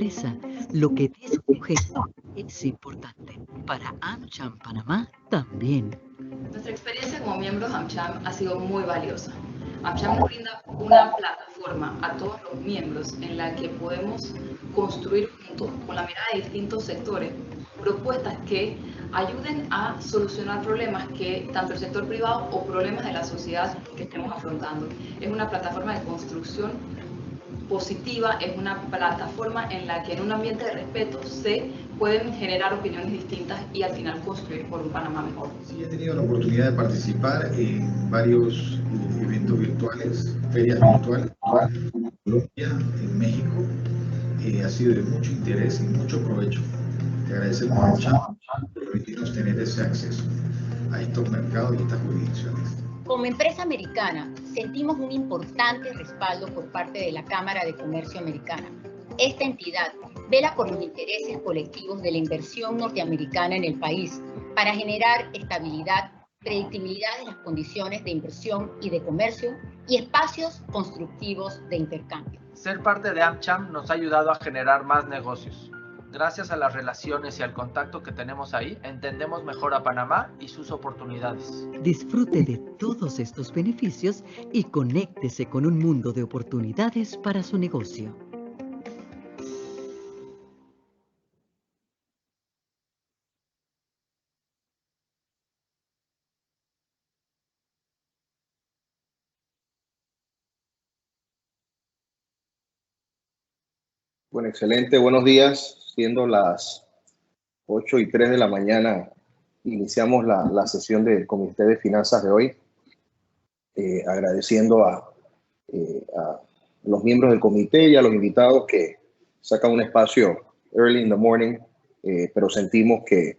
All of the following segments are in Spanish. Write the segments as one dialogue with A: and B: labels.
A: empresa, lo que dice un gesto es importante. Para AmCham Panamá también.
B: Nuestra experiencia como miembros de AmCham ha sido muy valiosa. AmCham nos brinda una plataforma a todos los miembros en la que podemos construir juntos, con la mirada de distintos sectores, propuestas que ayuden a solucionar problemas que tanto el sector privado o problemas de la sociedad que estemos afrontando. Es una plataforma de construcción positiva, es una plataforma en la que en un ambiente de respeto se pueden generar opiniones distintas y al final construir por un Panamá mejor.
C: Sí, he tenido la oportunidad de participar en varios eventos virtuales, ferias virtuales en Colombia, en México. Ha sido de mucho interés y mucho provecho. Te agradecemos mucho por permitirnos tener ese acceso a estos mercados y estas jurisdicciones.
D: Como empresa americana, sentimos un importante respaldo por parte de la Cámara de Comercio Americana. Esta entidad vela por los intereses colectivos de la inversión norteamericana en el país para generar estabilidad, predictibilidad de las condiciones de inversión y de comercio y espacios constructivos de intercambio.
E: Ser parte de AmCham nos ha ayudado a generar más negocios. Gracias a las relaciones y al contacto que tenemos ahí, entendemos mejor a Panamá y sus oportunidades.
A: Disfrute de todos estos beneficios y conéctese con un mundo de oportunidades para su negocio.
F: Bueno, excelente, buenos días. Siendo las 8:03 de la mañana, iniciamos la sesión del Comité de Finanzas de hoy, agradeciendo a los miembros del comité y a los invitados que sacan un espacio early in the morning, pero sentimos que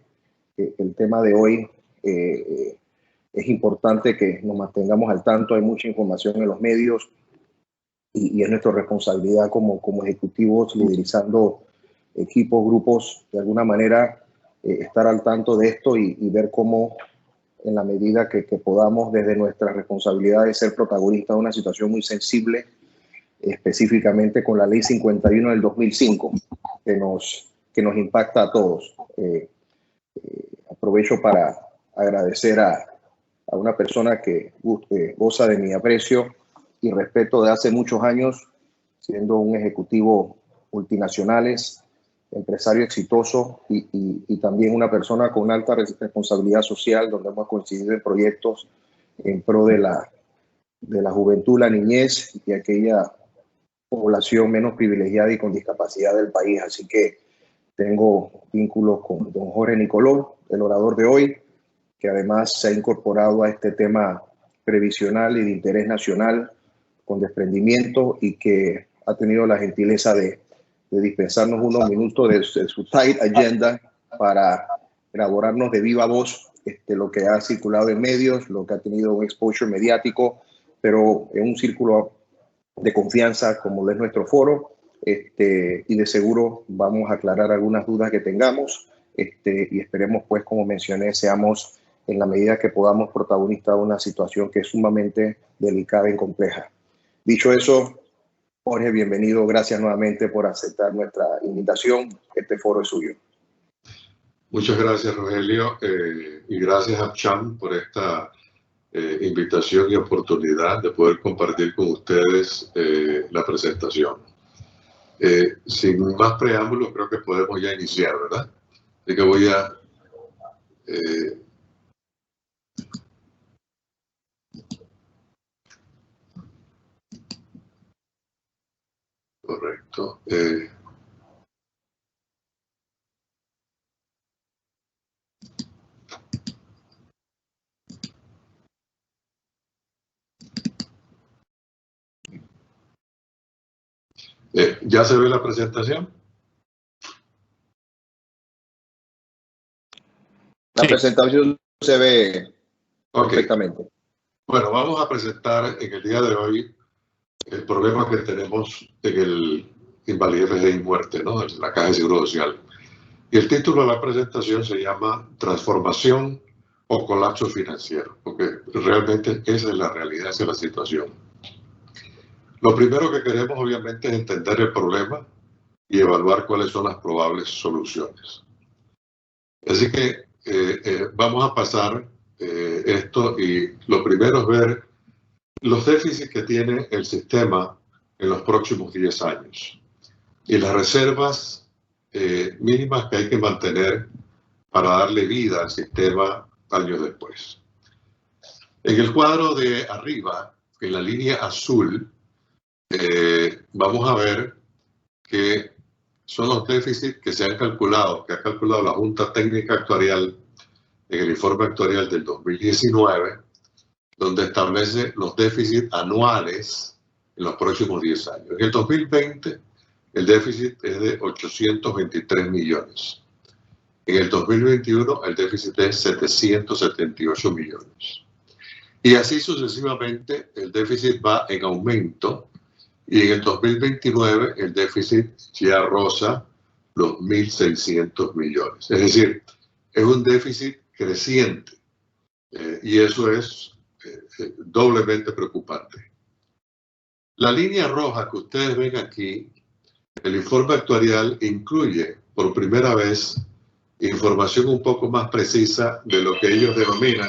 F: el tema de hoy es importante que nos mantengamos al tanto. Hay mucha información en los medios y es nuestra responsabilidad como ejecutivos liderizando equipos, grupos, de alguna manera estar al tanto de esto y ver cómo en la medida que podamos desde nuestra responsabilidad de ser protagonistas de una situación muy sensible, específicamente con la Ley 51 del 2005, que nos impacta a todos. Aprovecho para agradecer a una persona que goza de mi aprecio y respeto de hace muchos años, siendo un ejecutivo multinacionales, empresario exitoso y también una persona con alta responsabilidad social, donde hemos coincidido en proyectos en pro de la juventud, la niñez y aquella población menos privilegiada y con discapacidad del país. Así que tengo vínculos con don Jorge Nicoló, el orador de hoy, que además se ha incorporado a este tema previsional y de interés nacional con desprendimiento y que ha tenido la gentileza de dispensarnos unos minutos de su tight agenda para elaborarnos de viva voz lo que ha circulado en medios, lo que ha tenido un exposure mediático, pero en un círculo de confianza como lo es nuestro foro, y de seguro vamos a aclarar algunas dudas que tengamos, y esperemos, pues, como mencioné, seamos en la medida que podamos protagonistas de una situación que es sumamente delicada y compleja. Dicho eso, Jorge, bienvenido. Gracias nuevamente por aceptar nuestra invitación. Este foro es suyo.
G: Muchas gracias, Rogelio, y gracias a AmCham por esta invitación y oportunidad de poder compartir con ustedes la presentación. Sin más preámbulos, creo que podemos ya iniciar, ¿verdad? Así que voy a... Correcto. ¿Ya se ve la presentación?
F: La presentación se ve perfectamente.
G: Bueno, vamos a presentar en el día de hoy el problema que tenemos en el invalidez, vejez y muerte, ¿no? En la Caja de Seguro Social. Y el título de la presentación se llama Transformación o colapso financiero, porque realmente esa es la realidad, esa es la situación. Lo primero que queremos, obviamente, es entender el problema y evaluar cuáles son las probables soluciones. Así que vamos a pasar esto, y lo primero es ver los déficits que tiene el sistema en los próximos 10 años y las reservas mínimas que hay que mantener para darle vida al sistema años después. En el cuadro de arriba, en la línea azul, vamos a ver que son los déficits que se han calculado, que ha calculado la Junta Técnica Actuarial en el informe actuarial del 2019, donde establece los déficits anuales en los próximos 10 años. En el 2020, el déficit es de 823 millones. En el 2021, el déficit es 778 millones. Y así sucesivamente, el déficit va en aumento, y en el 2029 el déficit ya roza los 1.600 millones. Es decir, es un déficit creciente, y eso es doblemente preocupante. La línea roja que ustedes ven aquí, el informe actuarial incluye por primera vez información un poco más precisa de lo que ellos denominan,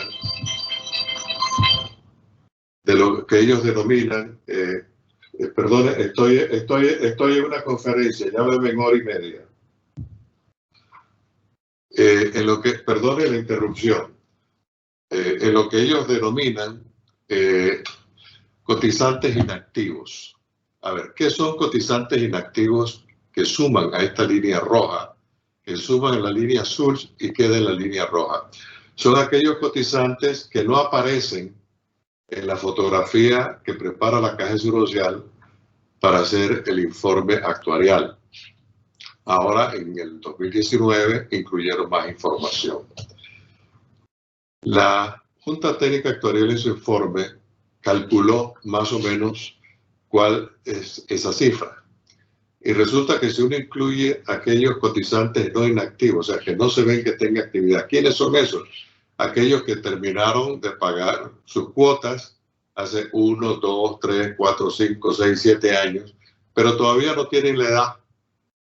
G: perdón, estoy en una conferencia, ya me ven hora y media. Perdone la interrupción, en lo que ellos denominan cotizantes inactivos. A ver, ¿qué son cotizantes inactivos que suman a esta línea roja, que suman en la línea azul y quedan en la línea roja? Son aquellos cotizantes que no aparecen en la fotografía que prepara la Caja de Seguro Social para hacer el informe actuarial. Ahora, en el 2019, incluyeron más información. La Junta Técnica Actuarial en su informe calculó más o menos cuál es esa cifra. Y resulta que si uno incluye aquellos cotizantes no inactivos, o sea, que no se ven que tenga actividad, ¿quiénes son esos? Aquellos que terminaron de pagar sus cuotas hace 1, 2, 3, 4, 5, 6, 7 años, pero todavía no tienen la edad,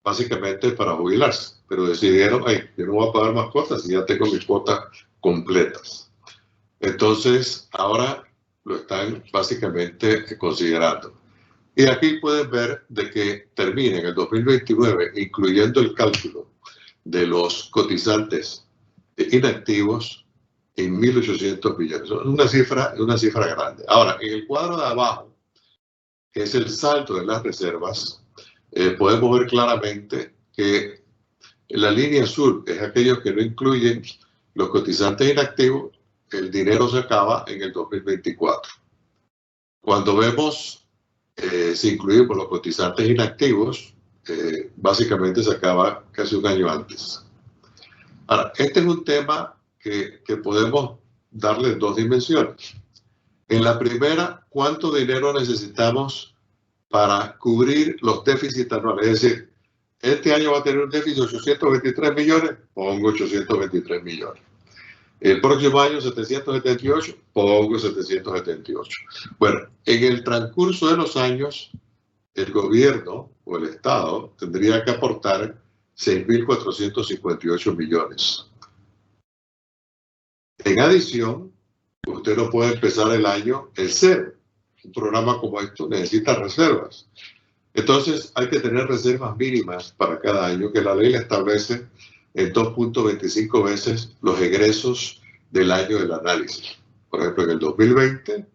G: básicamente, para jubilarse. Pero decidieron, yo no voy a pagar más cuotas y ya tengo mis cuotas completas. Entonces, ahora lo están básicamente considerando. Y aquí pueden ver de que termina en el 2029, incluyendo el cálculo de los cotizantes inactivos, en 1.800 millones. Es una cifra grande. Ahora, en el cuadro de abajo, que es el saldo de las reservas, podemos ver claramente que en la línea azul es aquellos que no incluyen los cotizantes inactivos, el dinero se acaba en el 2024. Cuando vemos si incluimos los cotizantes inactivos, básicamente se acaba casi un año antes. Ahora, este es un tema que podemos darle dos dimensiones. En la primera, ¿cuánto dinero necesitamos para cubrir los déficits anuales? Es decir, este año va a tener un déficit de 823 millones, pongo 823 millones. El próximo año 778, pongo 778. Bueno, en el transcurso de los años, el gobierno o el Estado tendría que aportar 6.458 millones. En adición, usted no puede empezar el año en cero. Un programa como esto necesita reservas. Entonces, hay que tener reservas mínimas para cada año, que la ley establece en 2.25 veces los egresos del año del análisis. Por ejemplo, en el 2020,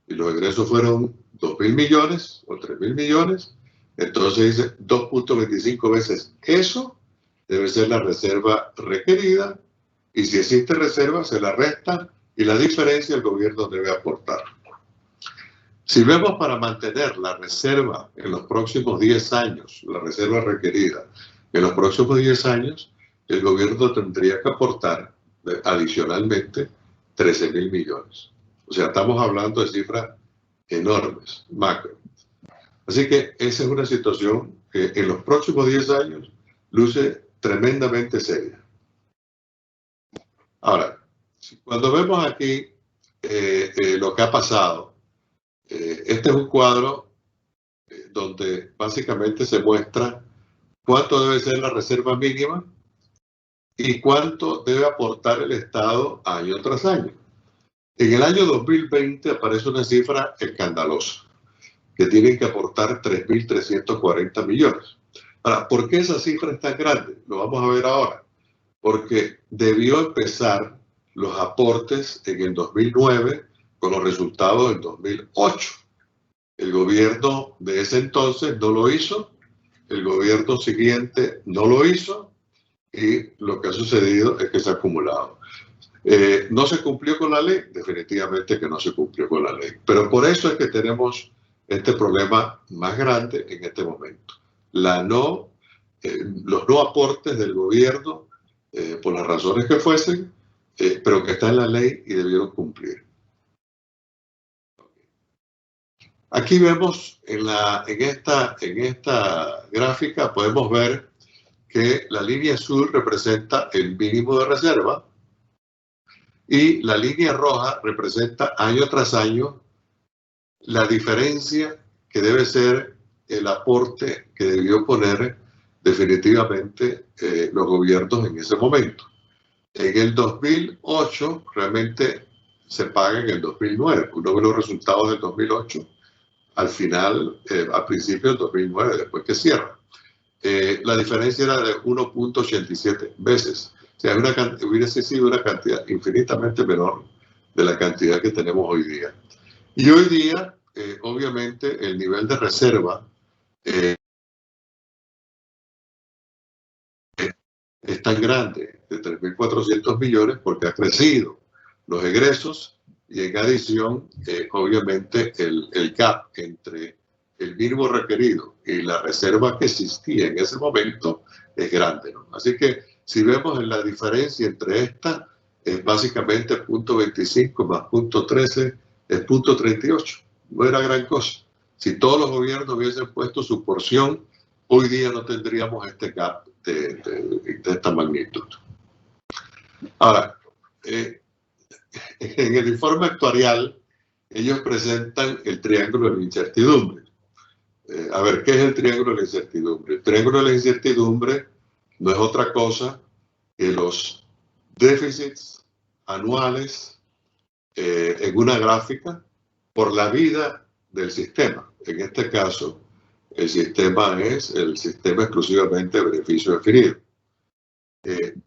G: y los egresos fueron 2.000 millones o 3.000 millones, entonces dice 2.25 veces. Eso debe ser la reserva requerida, y si existe reserva, se la resta, y la diferencia el gobierno debe aportar. Si vemos para mantener la reserva en los próximos 10 años, la reserva requerida en los próximos 10 años, el gobierno tendría que aportar adicionalmente 13.000 millones. O sea, estamos hablando de cifras enormes, macro. Así que esa es una situación que en los próximos 10 años luce tremendamente seria. Ahora, cuando vemos aquí lo que ha pasado, este es un cuadro donde básicamente se muestra cuánto debe ser la reserva mínima y cuánto debe aportar el Estado año tras año. En el año 2020 aparece una cifra escandalosa, que tienen que aportar 3.340 millones. Ahora, ¿por qué esa cifra es tan grande? Lo vamos a ver ahora. Porque debió empezar los aportes en el 2009 con los resultados del 2008. El gobierno de ese entonces no lo hizo, el gobierno siguiente no lo hizo, y lo que ha sucedido es que se ha acumulado. ¿No se cumplió con la ley? Definitivamente que no se cumplió con la ley. Pero por eso es que tenemos este problema más grande en este momento. Los no aportes del gobierno, por las razones que fuesen, pero que está en la ley y debieron cumplir. Aquí vemos en esta gráfica, podemos ver que la línea azul representa el mínimo de reserva y la línea roja representa año tras año la diferencia que debe ser el aporte que debió poner definitivamente los gobiernos en ese momento. En el 2008 realmente se paga en el 2009. Uno ve los resultados del 2008 al final, al principio del 2009, después que cierra. La diferencia era de 1.87 veces. O sea, hubiese sido una cantidad infinitamente menor de la cantidad que tenemos hoy día. Y hoy día, obviamente, el nivel de reserva es tan grande, de 3.400 millones, porque ha crecido los egresos y en adición, obviamente, el gap entre el mínimo requerido y la reserva que existía en ese momento es grande, ¿no? Así que si vemos la diferencia entre estas, es básicamente 0.25 más 0.13 es 0.38. No era gran cosa. Si todos los gobiernos hubiesen puesto su porción, hoy día no tendríamos este gap de esta magnitud. Ahora, en el informe actuarial, ellos presentan el triángulo de la incertidumbre. A ver, ¿qué es el triángulo de la incertidumbre? El triángulo de la incertidumbre no es otra cosa que los déficits anuales en una gráfica por la vida del sistema. En este caso, el sistema es el sistema exclusivamente de beneficio definido.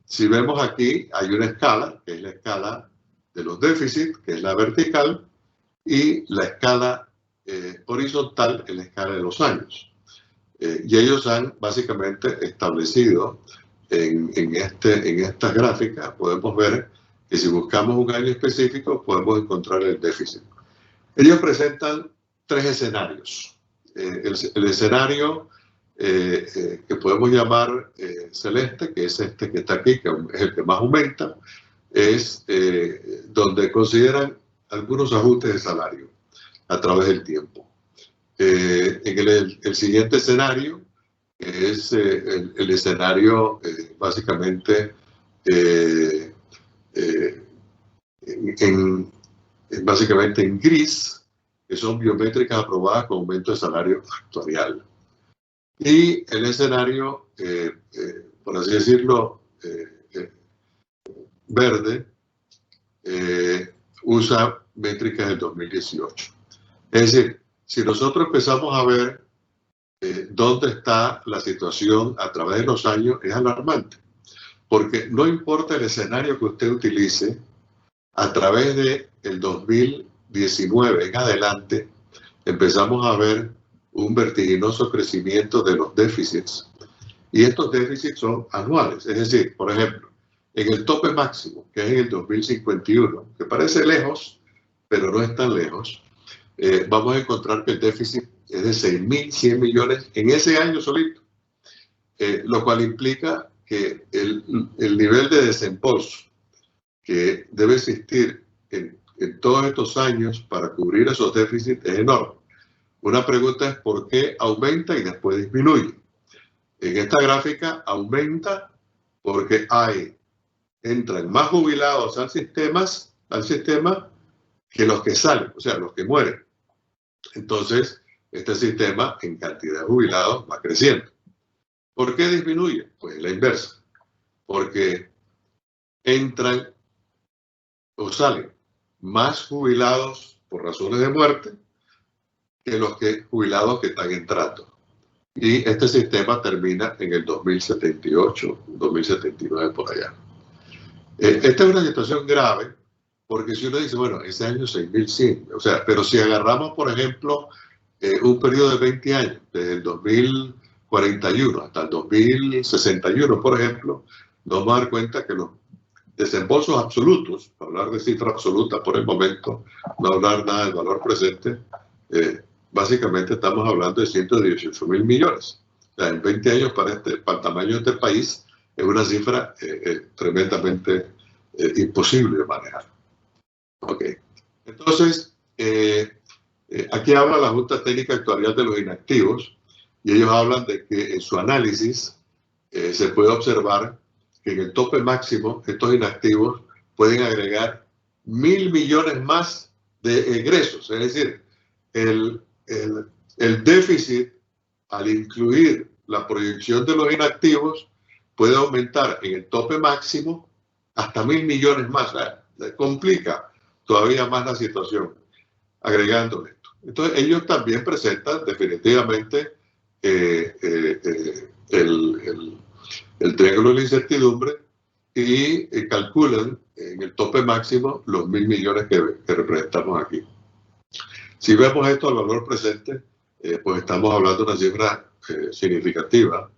G: Si vemos aquí, hay una escala, que es la escala de los déficits, que es la vertical, y la escala horizontal es la escala de los años. Y ellos han básicamente establecido en esta gráfica, podemos ver que si buscamos un año específico, podemos encontrar el déficit. Ellos presentan tres escenarios. El escenario que podemos llamar celeste, que es este que está aquí, que es el que más aumenta, es donde consideran algunos ajustes de salario a través del tiempo. En el siguiente escenario, que es el escenario básicamente básicamente en gris, que son biométricas aprobadas con aumento de salario actuarial. Y el escenario, por así decirlo, verde, usa métricas del 2018. Es decir, si nosotros empezamos a ver dónde está la situación a través de los años, es alarmante. Porque no importa el escenario que usted utilice, a través del 2019 en adelante, empezamos a ver un vertiginoso crecimiento de los déficits. Y estos déficits son anuales. Es decir, por ejemplo, en el tope máximo, que es en el 2051, que parece lejos, pero no es tan lejos, vamos a encontrar que el déficit es de 6.100 millones en ese año solito, lo cual implica que el nivel de desembolso que debe existir en todos estos años para cubrir esos déficits es enorme. Una pregunta es por qué aumenta y después disminuye. En esta gráfica aumenta porque entran más jubilados al sistema que los que salen, o sea, los que mueren. Entonces, este sistema en cantidad de jubilados va creciendo. ¿Por qué disminuye? Pues la inversa, porque entran o salen más jubilados por razones de muerte que los jubilados que están entrando. Y este sistema termina en el 2078, 2079 por allá. Esta es una situación grave porque si uno dice, bueno, ese año 6.100, o sea, pero si agarramos, por ejemplo, un periodo de 20 años, desde el 2041 hasta el 2061, por ejemplo, nos vamos a dar cuenta que los desembolsos absolutos, hablar de cifra absoluta por el momento, no hablar nada del valor presente, básicamente estamos hablando de 118.000 millones. O sea, en 20 años para el tamaño de este país es una cifra tremendamente imposible de manejar. Ok. Entonces, aquí habla la Junta Técnica Actuarial de los Inactivos y ellos hablan de que en su análisis se puede observar que en el tope máximo estos inactivos pueden agregar 1.000 millones más de egresos. Es decir, el déficit al incluir la proyección de los inactivos puede aumentar en el tope máximo hasta 1.000 millones más. O sea, complica todavía más la situación agregando esto. Entonces ellos también presentan definitivamente el triángulo de la incertidumbre y calculan en el tope máximo los 1.000 millones que representamos aquí. Si vemos esto al valor presente, pues estamos hablando de una cifra significativa,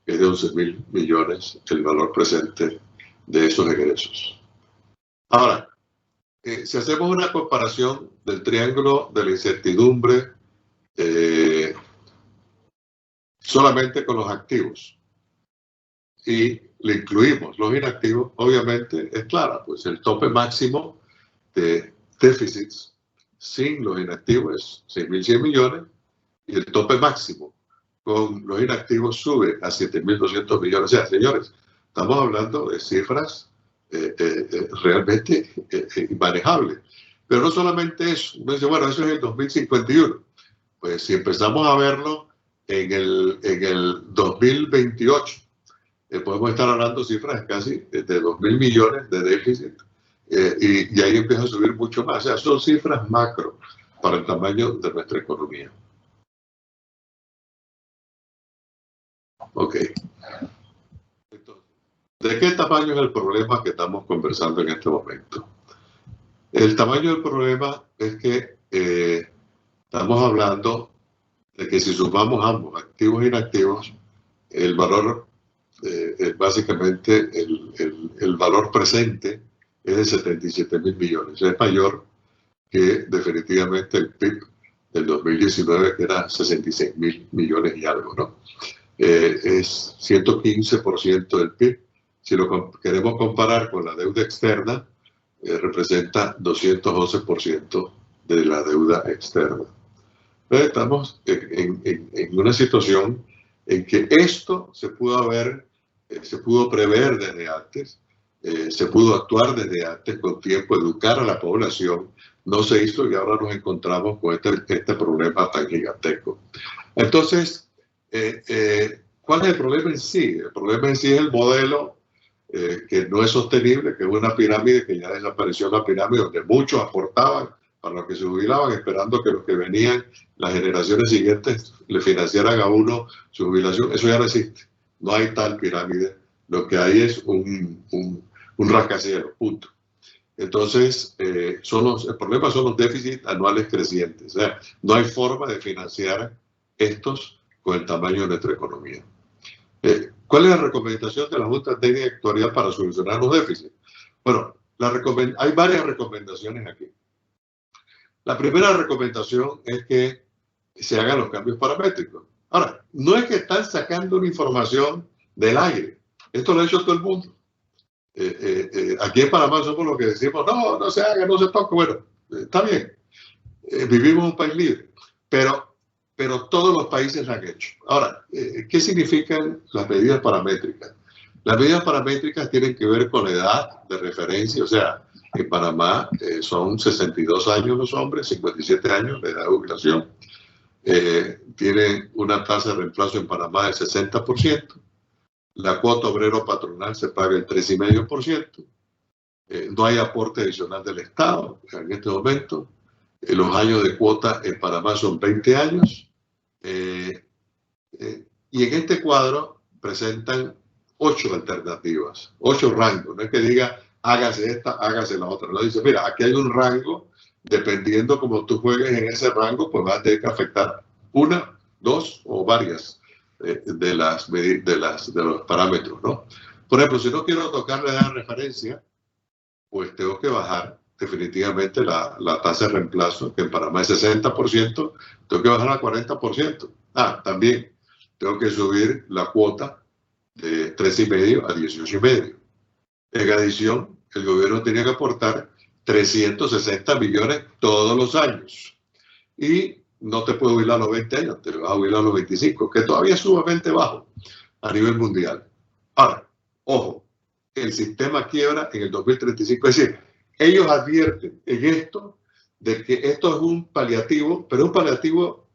G: que es de 11.000 millones el valor presente de esos egresos. Ahora, si hacemos una comparación del triángulo de la incertidumbre solamente con los activos y le incluimos los inactivos, obviamente es clara, pues el tope máximo de déficits sin los inactivos es 6.100 millones y el tope máximo con los inactivos sube a 7.200 millones. O sea, señores, estamos hablando de cifras realmente inmanejables. Pero no solamente eso. Uno dice, bueno, eso es el 2051. Pues si empezamos a verlo en el 2028, podemos estar hablando cifras casi de 2.000 millones de déficit. Y ahí empieza a subir mucho más. O sea, son cifras macro para el tamaño de nuestra economía. Ok. Entonces, ¿de qué tamaño es el problema que estamos conversando en este momento? El tamaño del problema es que estamos hablando de que si sumamos ambos, activos e inactivos, el valor, básicamente el valor presente es de 77.000 millones. Es mayor que definitivamente el PIB del 2019, que era 66.000 millones y algo, ¿no? Es 115% del PIB. Si lo queremos comparar con la deuda externa, representa 211% de la deuda externa. Entonces, estamos en una situación en que esto se pudo prever desde antes, se pudo actuar desde antes con tiempo, educar a la población, no se hizo y ahora nos encontramos con este problema tan gigantesco. Entonces, ¿cuál es el problema en sí? El problema en sí es el modelo que no es sostenible, que es una pirámide que ya desapareció, la pirámide donde muchos aportaban para los que se jubilaban, esperando que los que venían, las generaciones siguientes, le financiaran a uno su jubilación. Eso ya no existe. No hay tal pirámide. Lo que hay es un rascacielos, punto. Entonces, el problema son los déficits anuales crecientes. O sea, no hay forma de financiar estos con el tamaño de nuestra economía. ¿Cuál es la recomendación de la Junta Técnica Actuarial para solucionar los déficits? Bueno, hay varias recomendaciones aquí. La primera recomendación es que se hagan los cambios paramétricos. Ahora, no es que están sacando una información del aire. Esto lo ha hecho todo el mundo. Aquí en Panamá somos los que decimos, no se haga, no se toque. Bueno, está bien. Vivimos en un país libre. Pero todos los países lo han hecho. Ahora, ¿qué significan las medidas paramétricas? Las medidas paramétricas tienen que ver con la edad de referencia. O sea, en Panamá son 62 años los hombres, 57 años de edad de jubilación. Tienen una tasa de reemplazo en Panamá del 60%. la cuota obrero patronal se paga el 3,5%. No hay aporte adicional del Estado en este momento. Los años de cuota en Panamá son 20 años. Y en este cuadro presentan 8 alternativas, 8 rangos. No es que diga, hágase esta, hágase la otra. No, dice, mira, aquí hay un rango, dependiendo cómo tú juegues en ese rango, pues vas a tener que afectar una, dos o varias de los parámetros, ¿no? Por ejemplo, si no quiero tocar la edad de referencia, pues tengo que bajar definitivamente la tasa de reemplazo, que en Panamá es 60%, tengo que bajar a 40%. También tengo que subir la cuota de 3,5 a 18,5. En adición, el gobierno tenía que aportar 360 millones todos los años. Y no te puedes jubilar a los 20 años, te vas a jubilar a los 25, que todavía es sumamente bajo a nivel mundial. Ahora, ojo, el sistema quiebra en el 2035. Es decir, ellos advierten en esto de que esto es un paliativo, pero un paliativo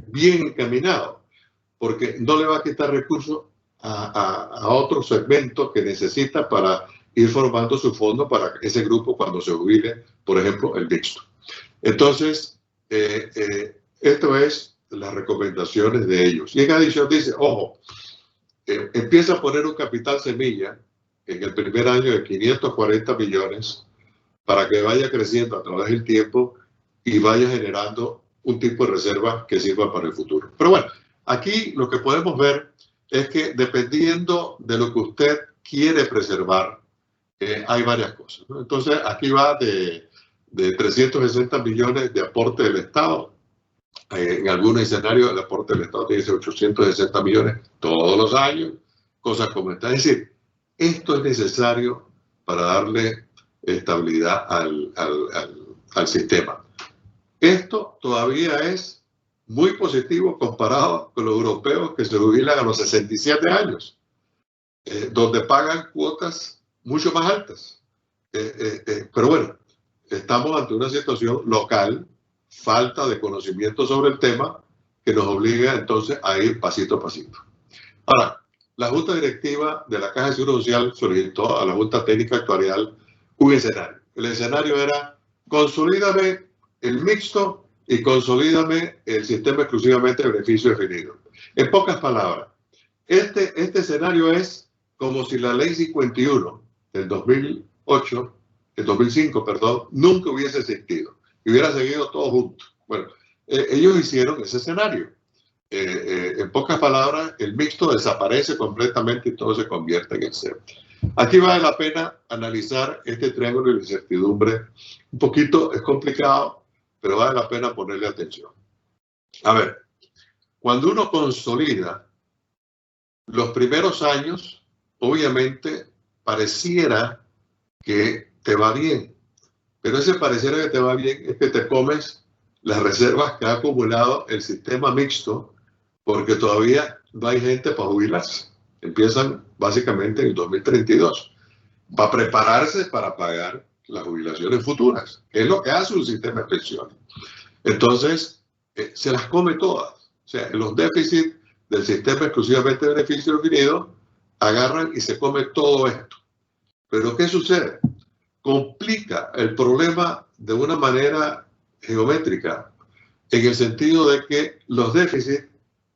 G: bien encaminado, porque no le va a quitar recursos a otro segmento que necesita para ir formando su fondo para ese grupo cuando se jubile, por ejemplo, el mixto. Entonces, esto es las recomendaciones de ellos. Y en adición dice, ojo, empieza a poner un capital semilla en el primer año de 540 millones para que vaya creciendo a través del tiempo y vaya generando un tipo de reserva que sirva para el futuro. Pero bueno, aquí lo que podemos ver es que dependiendo de lo que usted quiere preservar, hay varias cosas, ¿no? Entonces, aquí va de 360 millones de aporte del Estado. En algunos escenarios, el aporte del Estado tiene 860 millones todos los años, cosas como esta. Es decir, esto es necesario para darle estabilidad al sistema. Esto todavía es muy positivo comparado con los europeos que se jubilan a los 67 años, donde pagan cuotas mucho más altas. Pero bueno, estamos ante una situación local, falta de conocimiento sobre el tema, que nos obliga entonces a ir pasito a pasito. Ahora, la Junta Directiva de la Caja de Seguro Social solicitó a la Junta Técnica Actuarial un escenario. El escenario era: consolídame el mixto y consolídame el sistema exclusivamente de beneficio definido. En pocas palabras, este escenario es como si la Ley 51 del 2005, perdón, nunca hubiese existido y hubiera seguido todo junto. Bueno, ellos hicieron ese escenario. En pocas palabras, el mixto desaparece completamente y todo se convierte en el cero. Aquí vale la pena analizar este triángulo de incertidumbre. Un poquito es complicado, pero vale la pena ponerle atención. A ver, cuando uno consolida los primeros años, obviamente pareciera que te va bien, pero ese pareciera que te va bien es que te comes las reservas que ha acumulado el sistema mixto, porque todavía no hay gente para jubilarse. Empiezan básicamente en el 2032, para prepararse para pagar las jubilaciones futuras, que es lo que hace un sistema de pensiones. Entonces, se las come todas. O sea, los déficits del sistema exclusivamente de beneficio definido agarran y se come todo esto. Pero ¿qué sucede? Complica el problema de una manera geométrica, en el sentido de que los déficits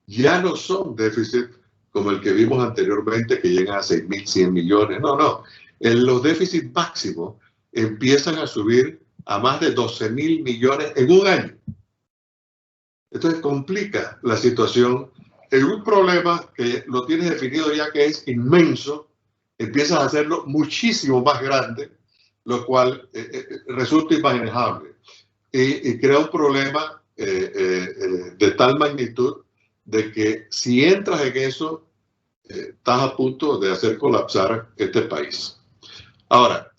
G: ya no son déficits como el que vimos anteriormente, que llegan a 6.100 millones. No. Los déficits máximos empiezan a subir a más de 12.000 millones en un año. Entonces complica la situación en un problema que lo tienes definido ya que es inmenso, empiezas a hacerlo muchísimo más grande, lo cual resulta inmanejable y crea un problema de tal magnitud de que si entras en eso, estás a punto de hacer colapsar este país. Ahora,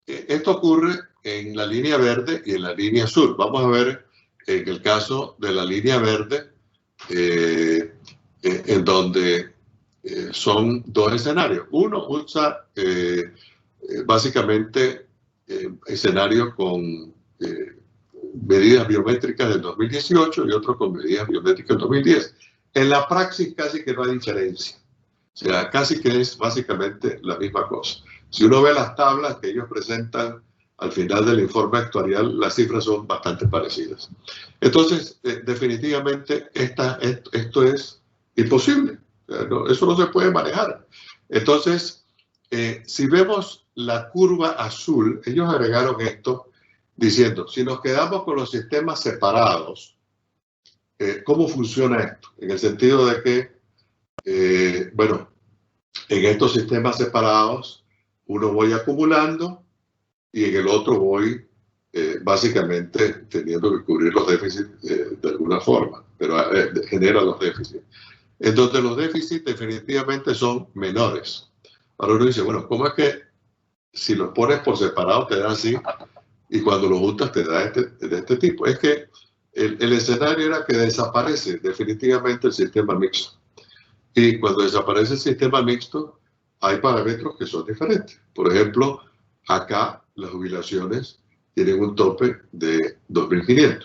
G: esto ocurre en la línea verde y en la línea azul. Vamos a ver en el caso de la línea verde, en donde son dos escenarios. Uno usa básicamente escenarios con medidas biométricas del 2018 y otro con medidas biométricas del 2010. En la praxis casi que no hay diferencia. O sea, casi que es básicamente la misma cosa. Si uno ve las tablas que ellos presentan al final del informe actuarial, las cifras son bastante parecidas. Entonces, definitivamente, esto es imposible. Eso no se puede manejar. Entonces, si vemos la curva azul, ellos agregaron esto diciendo, si nos quedamos con los sistemas separados, ¿cómo funciona esto? En el sentido de que, bueno, en estos sistemas separados, uno voy acumulando y en el otro voy básicamente teniendo que cubrir los déficits de alguna forma, pero genera los déficits. Entonces los déficits definitivamente son menores. Ahora uno dice, bueno, ¿cómo es que si los pones por separado te da así y cuando los juntas te da de este tipo? Es que el escenario era que desaparece definitivamente el sistema mixto. Y cuando desaparece el sistema mixto, hay parámetros que son diferentes. Por ejemplo, acá las jubilaciones tienen un tope de 2.500.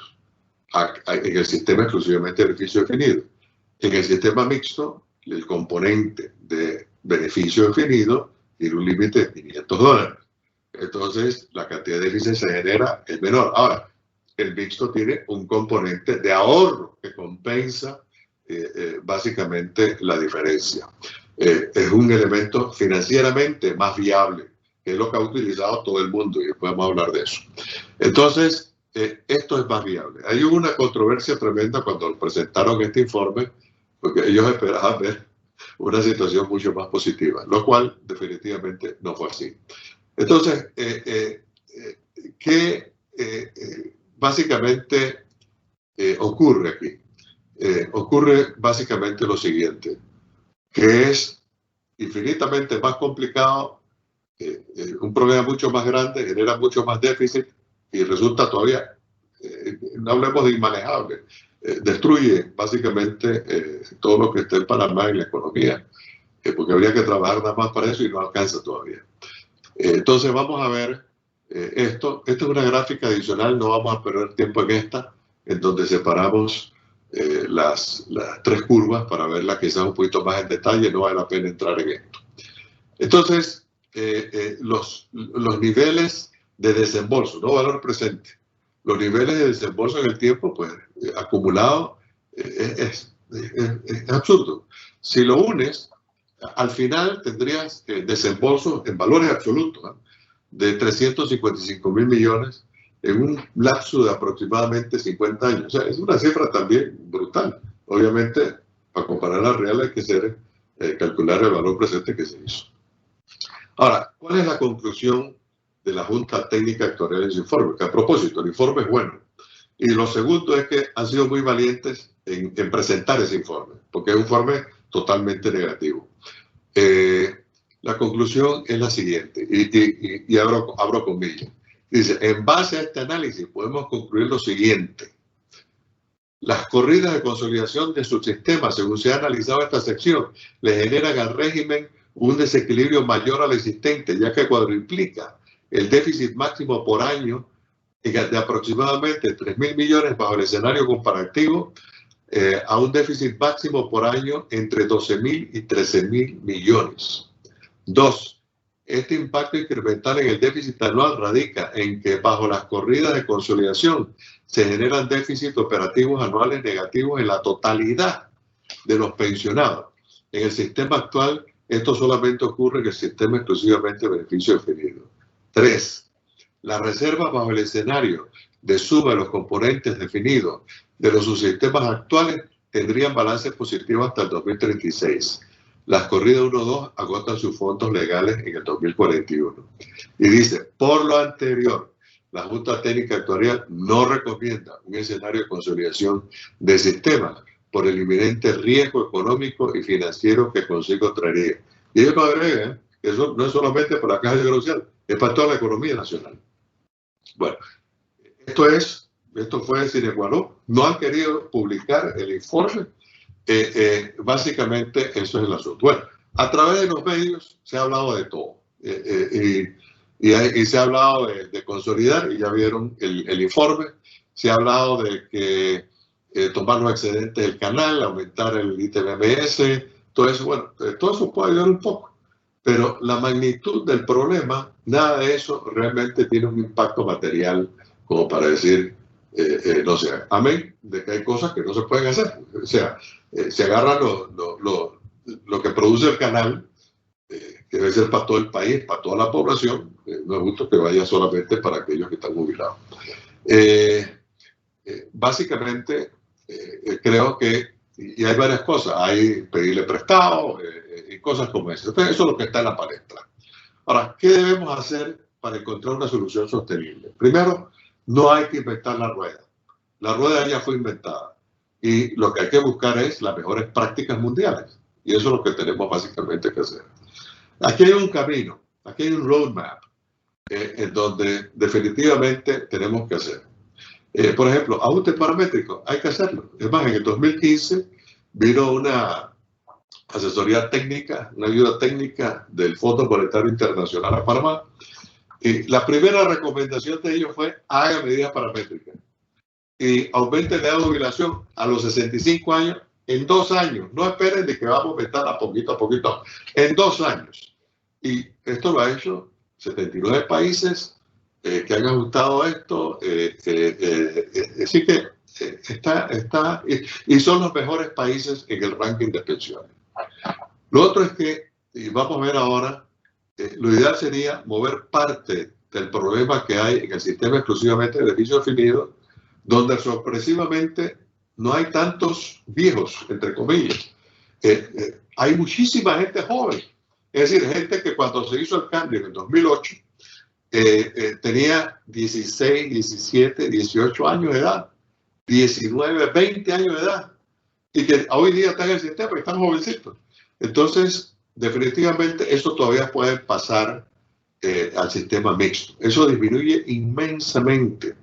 G: En el sistema exclusivamente de beneficio definido. En el sistema mixto, el componente de beneficio definido tiene un límite de $500. Entonces, la cantidad de déficit se genera es menor. Ahora, el mixto tiene un componente de ahorro que compensa básicamente la diferencia. Es un elemento financieramente más viable, que es lo que ha utilizado todo el mundo, y podemos hablar de eso. Entonces, esto es más viable. Hay una controversia tremenda cuando presentaron este informe, porque ellos esperaban ver una situación mucho más positiva, lo cual definitivamente no fue así. Entonces, ¿qué básicamente ocurre aquí? Ocurre básicamente lo siguiente, que es infinitamente más complicado, un problema mucho más grande, genera mucho más déficit y resulta todavía, no hablemos de inmanejable, destruye básicamente todo lo que está en Panamá en la economía, porque habría que trabajar nada más para eso y no alcanza todavía. Entonces vamos a ver esto. Esta es una gráfica adicional, no vamos a perder tiempo en esta, en donde separamos las tres curvas para verla quizás un poquito más en detalle, no vale la pena entrar en esto. Entonces, los niveles de desembolso, no valor presente, los niveles de desembolso en el tiempo, pues acumulado, es absurdo. Si lo unes, al final tendrías desembolsos en valores absolutos, ¿no?, de 355.000 millones en un lapso de aproximadamente 50 años. O sea, es una cifra también brutal. Obviamente, para comparar la real hay que calcular el valor presente que se hizo. Ahora, ¿cuál es la conclusión de la Junta Técnica Actuarial en su informe? Que a propósito, el informe es bueno. Y lo segundo es que han sido muy valientes en presentar ese informe, porque es un informe totalmente negativo. La conclusión es la siguiente, y abro comillas. Dice, en base a este análisis podemos concluir lo siguiente. Las corridas de consolidación de su sistema, según se ha analizado esta sección, le generan al régimen un desequilibrio mayor al existente, ya que cuadruplica el déficit máximo por año de aproximadamente 3.000 millones bajo el escenario comparativo a un déficit máximo por año entre 12.000 y 13.000 millones. 2. Este impacto incremental en el déficit anual radica en que bajo las corridas de consolidación se generan déficits operativos anuales negativos en la totalidad de los pensionados. En el sistema actual, esto solamente ocurre en el sistema exclusivamente de beneficio definido. 3. Las reservas bajo el escenario de suma de los componentes definidos de los subsistemas actuales tendrían balance positivo hasta el 2036. Las corridas 1-2 agotan sus fondos legales en el 2041. Y dice, por lo anterior, la Junta Técnica Actuarial no recomienda un escenario de consolidación de sistemas por el inminente riesgo económico y financiero que consigo traería. Y ellos agregan que eso no es solamente para la Caja de Seguro Social, es para toda la economía nacional. Bueno, esto fue sine qua non. No han querido publicar el informe. Básicamente eso es el asunto. Bueno, a través de los medios se ha hablado de todo y se ha hablado de consolidar, y ya vieron el informe. Se ha hablado de que tomar los excedentes del canal, aumentar el ITBMS, todo eso, bueno, todo eso puede ayudar un poco, pero la magnitud del problema, nada de eso realmente tiene un impacto material como para decir, no sé, amén, de que hay cosas que no se pueden hacer. O sea, se agarra lo que produce el canal, que debe ser para todo el país, para toda la población, no es justo que vaya solamente para aquellos que están jubilados. Básicamente, creo que, y hay varias cosas, hay pedirle prestado y cosas como esas. Entonces, eso es lo que está en la palestra. Ahora, ¿qué debemos hacer para encontrar una solución sostenible? Primero, no hay que inventar la rueda. La rueda ya fue inventada y lo que hay que buscar es las mejores prácticas mundiales. Y eso es lo que tenemos básicamente que hacer. Aquí hay un camino, aquí hay un roadmap en donde definitivamente tenemos que hacer. Por ejemplo, ajustes paramétricos, hay que hacerlo. Es más, en el 2015 vino una asesoría técnica, una ayuda técnica del Fondo Monetario Internacional a Panamá. Y la primera recomendación de ellos fue: haga medidas paramétricas y aumente la edad de jubilación a los 65 años en 2 años. No esperen de que vamos a aumentar a poquito, en 2 años. Y esto lo ha hecho 79 países que han ajustado esto. Así que está y son los mejores países en el ranking de pensiones. Lo otro es que, y vamos a ver ahora, lo ideal sería mover parte del problema que hay en el sistema exclusivamente de beneficio definido, donde sorpresivamente no hay tantos viejos, entre comillas. Hay muchísima gente joven. Es decir, gente que cuando se hizo el cambio en el 2008 tenía 16, 17, 18 años de edad, 19, 20 años de edad, y que hoy día están en el sistema y están jovencitos. Entonces, definitivamente, eso todavía puede pasar al sistema mixto. Eso disminuye inmensamente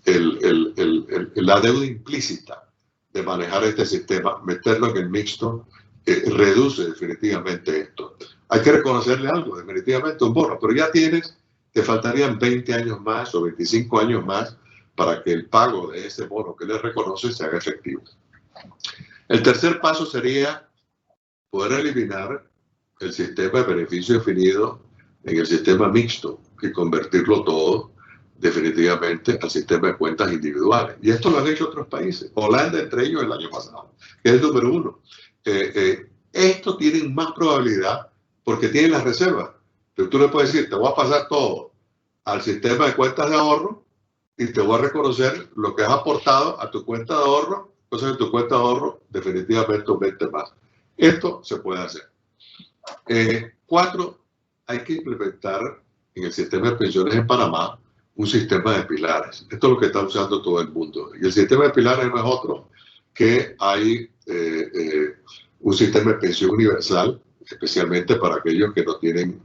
G: la deuda implícita de manejar este sistema. Meterlo en el mixto reduce definitivamente esto. Hay que reconocerle algo, definitivamente un bono, pero ya te faltarían 20 años más o 25 años más para que el pago de ese bono que le reconoce se haga efectivo. El tercer paso sería poder eliminar el sistema de beneficio definido en el sistema mixto y convertirlo todo definitivamente al sistema de cuentas individuales. Y esto lo han hecho otros países, Holanda entre ellos el año pasado, que es el número 1. Esto tiene más probabilidad porque tienen las reservas. Pero tú le puedes decir, te voy a pasar todo al sistema de cuentas de ahorro y te voy a reconocer lo que has aportado a tu cuenta de ahorro, entonces en tu cuenta de ahorro definitivamente aumente más. Esto se puede hacer. 4, hay que implementar en el sistema de pensiones en Panamá un sistema de pilares. Esto es lo que está usando todo el mundo. Y el sistema de pilares no es otro que hay un sistema de pensión universal, especialmente para aquellos que no tienen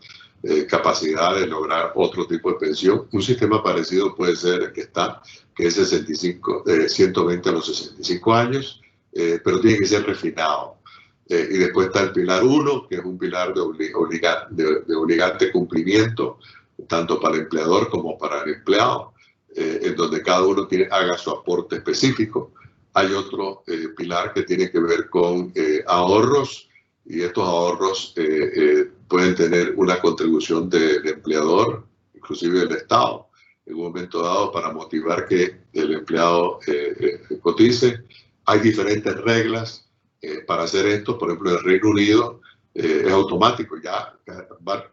G: capacidad de lograr otro tipo de pensión. Un sistema parecido puede ser el que está, que es 120 a los 65 años, pero tiene que ser refinado. Y después está el pilar 1, que es un pilar de obligante cumplimiento, tanto para el empleador como para el empleado, en donde cada uno haga su aporte específico. Hay otro pilar que tiene que ver con ahorros, y estos ahorros pueden tener una contribución del empleador, inclusive del Estado, en un momento dado, para motivar que el empleado cotice. Hay diferentes reglas para hacer esto. Por ejemplo, en el Reino Unido es automático. Ya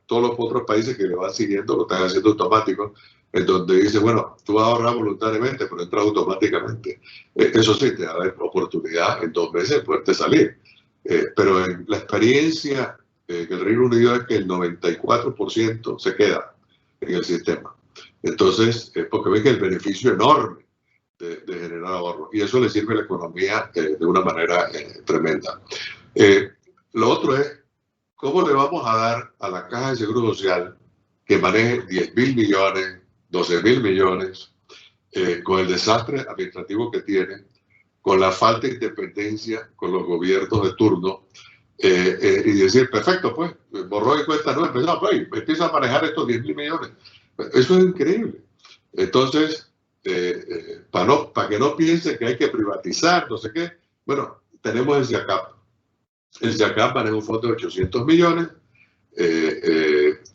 G: todos los otros países que le van siguiendo lo están haciendo automático, en donde dice, bueno, tú vas a ahorrar voluntariamente, pero entras automáticamente. Eso sí, te da la oportunidad en 2 meses de poderte salir. Pero en la experiencia en el Reino Unido es que el 94% se queda en el sistema. Entonces, porque ven que el beneficio enorme de generar ahorro, y eso le sirve a la economía de una manera tremenda. Lo otro es, ¿cómo le vamos a dar a la Caja de Seguro Social, que maneje 10.000 millones, 12.000 millones, con el desastre administrativo que tiene, con la falta de independencia con los gobiernos de turno, y decir, perfecto, pues, borró y cuenta nueva, pues, empieza a manejar estos 10.000 millones? Eso es increíble. Entonces, para que no piense que hay que privatizar, no sé qué, bueno, tenemos el SIACAP. El SIACAP maneja un fondo de 800 millones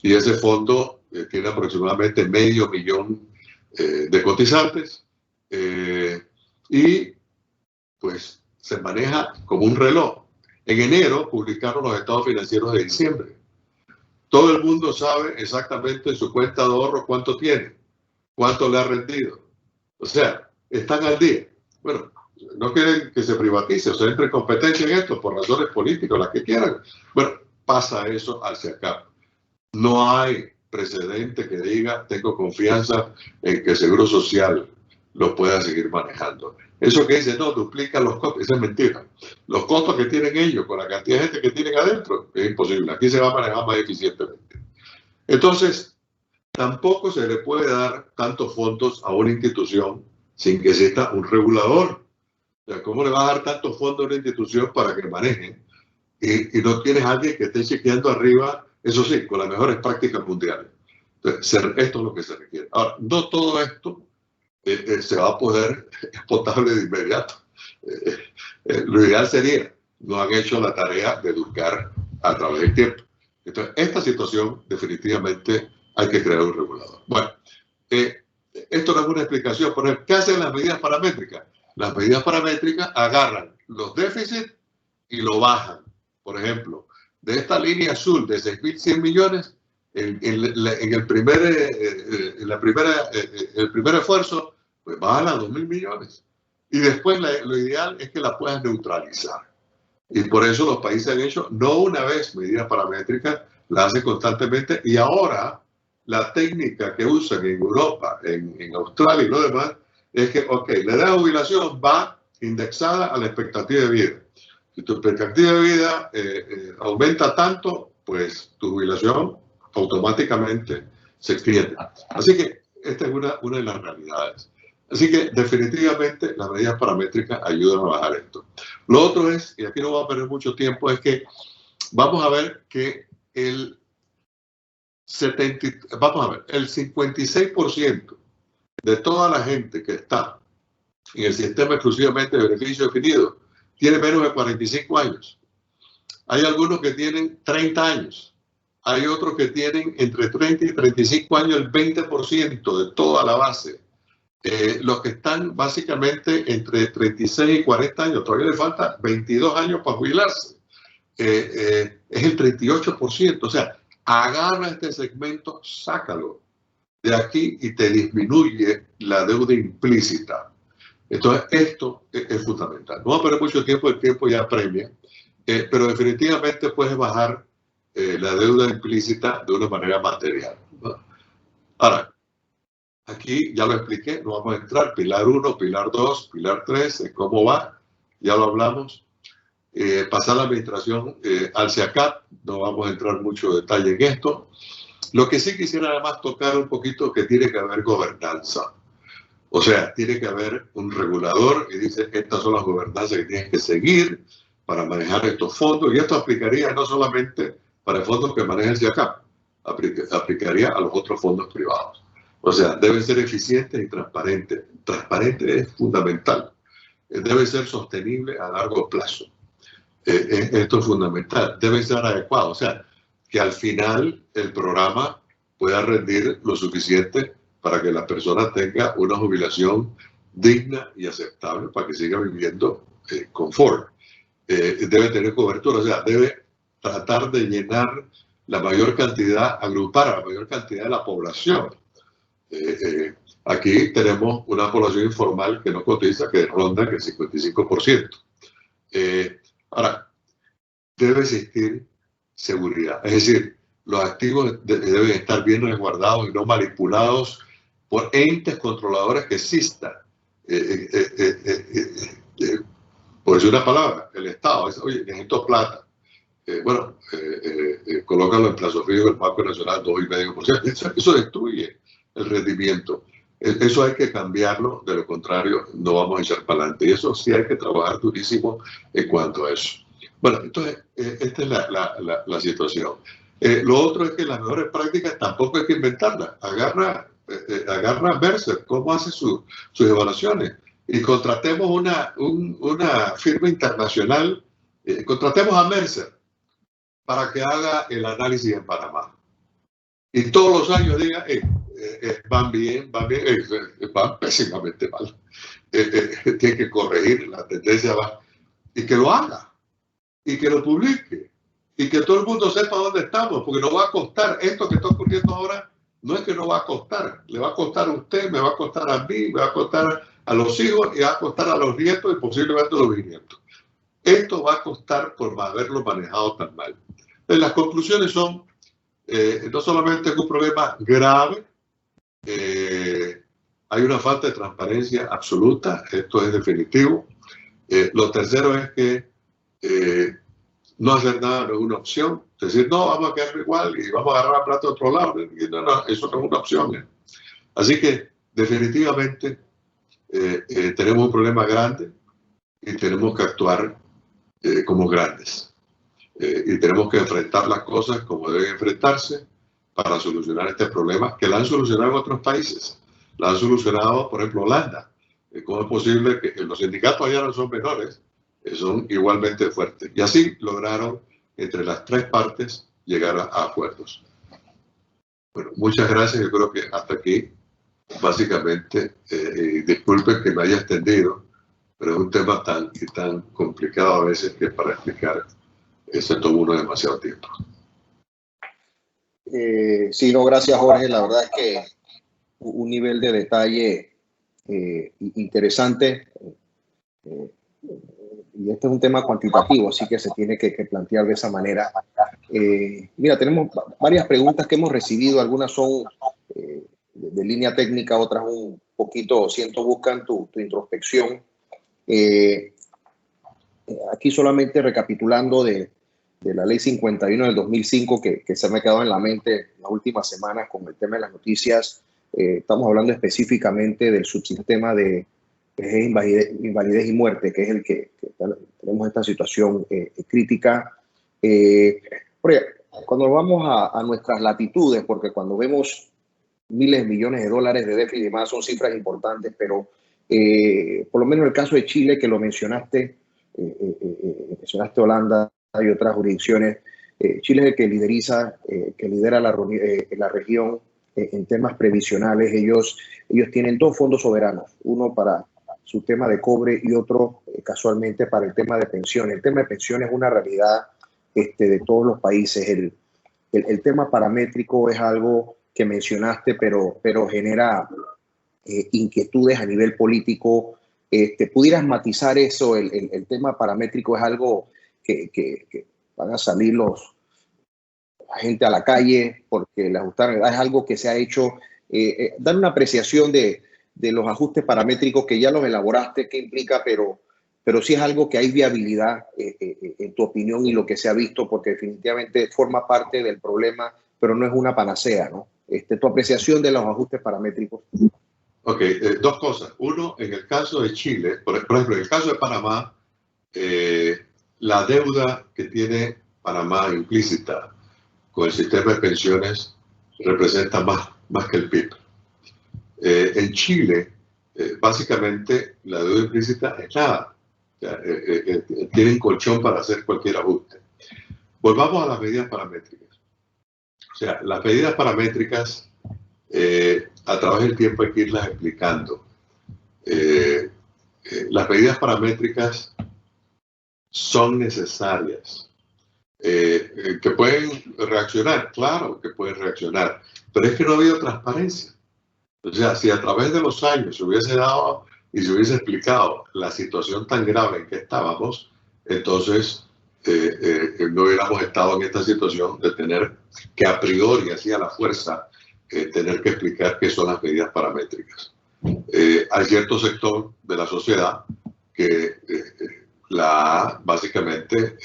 G: y ese fondo tiene aproximadamente medio millón de cotizantes y pues se maneja como un reloj. En enero publicaron los estados financieros de diciembre. Todo el mundo sabe exactamente en su cuenta de ahorro cuánto tiene, cuánto le ha rendido. O sea, están al día. Bueno, no quieren que se privatice o se entre en competencia en esto por razones políticas, las que quieran. Bueno, pasa eso al SIACAP. No hay precedente que diga tengo confianza en que el Seguro Social lo pueda seguir manejando. Eso que dice, no, duplica los costos, eso es mentira. Los costos que tienen ellos con la cantidad de gente que tienen adentro es imposible. Aquí se va a manejar más eficientemente. Entonces, tampoco se le puede dar tantos fondos a una institución sin que exista un regulador. O sea, ¿cómo le va a dar tantos fondos a una institución para que maneje? Y no tienes a alguien que esté chequeando arriba, eso sí, con las mejores prácticas mundiales. Entonces, esto es lo que se requiere. Ahora, no todo esto se va a poder potable de inmediato. Lo ideal sería, no han hecho la tarea de educar a través del tiempo. Entonces, esta situación definitivamente hay que crear un regulador. Bueno, esto no es una explicación. Por ejemplo, ¿qué hacen las medidas paramétricas? Las medidas paramétricas agarran los déficits y lo bajan. Por ejemplo, de esta línea azul de 6.100 millones, en el primer esfuerzo, pues bajan a 2.000 millones. Y después lo ideal es que la puedas neutralizar. Y por eso los países han hecho, no una vez medidas paramétricas, la hacen constantemente. Y ahora la técnica que usan en Europa, en Australia y lo demás, es que, ok, la edad de jubilación va indexada a la expectativa de vida. Si tu expectativa de vida aumenta tanto, pues tu jubilación automáticamente se extiende. Así que esta es una de las realidades. Así que definitivamente las medidas paramétricas ayudan a bajar esto. Lo otro es, y aquí no voy a perder mucho tiempo, es que vamos a ver que el 56% de toda la gente que está en el sistema exclusivamente de beneficio definido tiene menos de 45 años. Hay algunos que tienen 30 años. Hay otros que tienen entre 30 y 35 años, el 20% de toda la base. Los que están básicamente entre 36 y 40 años, todavía le falta 22 años para jubilarse. Es el 38%. O sea, agarra este segmento, sácalo de aquí y te disminuye la deuda implícita. Entonces, esto es fundamental. No va a perder mucho tiempo, el tiempo ya apremia, pero definitivamente puedes bajar la deuda implícita de una manera material, ¿no? Ahora, aquí ya lo expliqué, no vamos a entrar, pilar 1, pilar 2, pilar 3, cómo va, ya lo hablamos. Pasar la administración al SIACAP, no vamos a entrar mucho detalle en esto. Lo que sí quisiera además tocar un poquito, que tiene que haber gobernanza. O sea, tiene que haber un regulador y dice, estas son las gobernanzas que tienes que seguir para manejar estos fondos. Y esto aplicaría no solamente para el fondo que maneja el SIACAP, aplicaría a los otros fondos privados. O sea, deben ser eficientes y transparentes. Transparente es fundamental. Debe ser sostenible a largo plazo. Esto es fundamental. Debe ser adecuado. O sea, que al final el programa pueda rendir lo suficiente para que la persona tenga una jubilación digna y aceptable para que siga viviendo confort. Debe tener cobertura, o sea, debe tratar de llenar la mayor cantidad, agrupar a la mayor cantidad de la población. Aquí tenemos una población informal que no cotiza, que ronda el 55%. Ahora, debe existir seguridad, es decir, los activos deben estar bien resguardados y no manipulados por entes controladores que existan. Por decir una palabra, el Estado dice, oye, necesito plata. Colócalo en plazo fijo del Banco Nacional 2,5%. Eso destruye el rendimiento. Eso hay que cambiarlo, de lo contrario no vamos a echar para adelante. Y eso sí hay que trabajar durísimo en cuanto a eso. Bueno, entonces, esta es la situación. Lo otro es que las mejores prácticas tampoco hay que inventarlas. Agarra Mercer, cómo hace sus evaluaciones. Y contratemos una firma internacional contratemos a Mercer para que haga el análisis en Panamá. Y todos los años diga, van bien, van pésimamente mal. Tiene que corregir, la tendencia va. Y que lo haga. Y que lo publique. Y que todo el mundo sepa dónde estamos, porque no va a costar. Esto que está ocurriendo ahora no es que no va a costar. Le va a costar a usted, me va a costar a mí, me va a costar a los hijos y va a costar a los nietos y posiblemente a los bisnietos. Esto va a costar por haberlo manejado tan mal. Entonces, las conclusiones son, no solamente es un problema grave, hay una falta de transparencia absoluta, esto es definitivo. Lo tercero es que no hacer nada no es una opción. Es decir, no, vamos a quedar igual y vamos a agarrar la plata de otro lado. No, eso no es una opción. Así que, definitivamente, tenemos un problema grande y tenemos que actuar como grandes. Y tenemos que enfrentar las cosas como deben enfrentarse para solucionar este problema que la han solucionado en otros países. La han solucionado, por ejemplo, Holanda. ¿Cómo es posible que los sindicatos allá no son menores? Son igualmente fuertes. Y así lograron, entre las tres partes, llegar a acuerdos. Bueno, muchas gracias. Yo creo que hasta aquí, básicamente, disculpen que me haya extendido, pero es un tema tan complicado a veces que para explicar se toma uno demasiado tiempo.
F: Sí, no, gracias, Jorge. La verdad es que un nivel de detalle interesante. Y este es un tema cuantitativo, así que se tiene que plantear de esa manera. Mira, tenemos varias preguntas que hemos recibido. Algunas son de línea técnica, otras un poquito, buscan tu introspección. Aquí solamente recapitulando de la Ley 51 del 2005, que se me ha quedado en la mente en las últimas semanas con el tema de las noticias. Estamos hablando específicamente del subsistema de invalidez y muerte, que es el que tenemos esta situación crítica. Cuando vamos a nuestras latitudes, porque cuando vemos miles de millones de dólares de déficit y demás, son cifras importantes, pero por lo menos en el caso de Chile, que lo mencionaste Holanda y otras jurisdicciones, Chile es el que lidera la región en temas previsionales. Ellos tienen dos fondos soberanos, uno para su tema de cobre y otro casualmente para el tema de pensiones. El tema de pensiones es una realidad de todos los países. El tema paramétrico es algo que mencionaste, pero genera inquietudes a nivel político. ¿Pudieras matizar eso? El tema paramétrico es algo que van a salir la gente a la calle porque le ajustaron. Es algo que se ha hecho. Dar una apreciación de los ajustes paramétricos que ya los elaboraste, qué implica, pero sí es algo que hay viabilidad en tu opinión y lo que se ha visto, porque definitivamente forma parte del problema, pero no es una panacea, ¿no? Tu apreciación de los ajustes paramétricos.
G: Ok, dos cosas. Uno, en el caso de Chile, por ejemplo, en el caso de Panamá, la deuda que tiene Panamá implícita con el sistema de pensiones representa más que el PIB. En Chile, básicamente, la deuda implícita es nada. O sea, tienen colchón para hacer cualquier ajuste. Volvamos a las medidas paramétricas. O sea, las medidas paramétricas, a través del tiempo hay que irlas explicando. Las medidas paramétricas son necesarias. Que pueden reaccionar, claro que pueden reaccionar, pero es que no ha habido transparencia. O sea, si a través de los años se hubiese dado y se hubiese explicado la situación tan grave en que estábamos, entonces no hubiéramos estado en esta situación de tener que a priori, así a la fuerza, tener que explicar qué son las medidas paramétricas. Hay cierto sector de la sociedad que la ha básicamente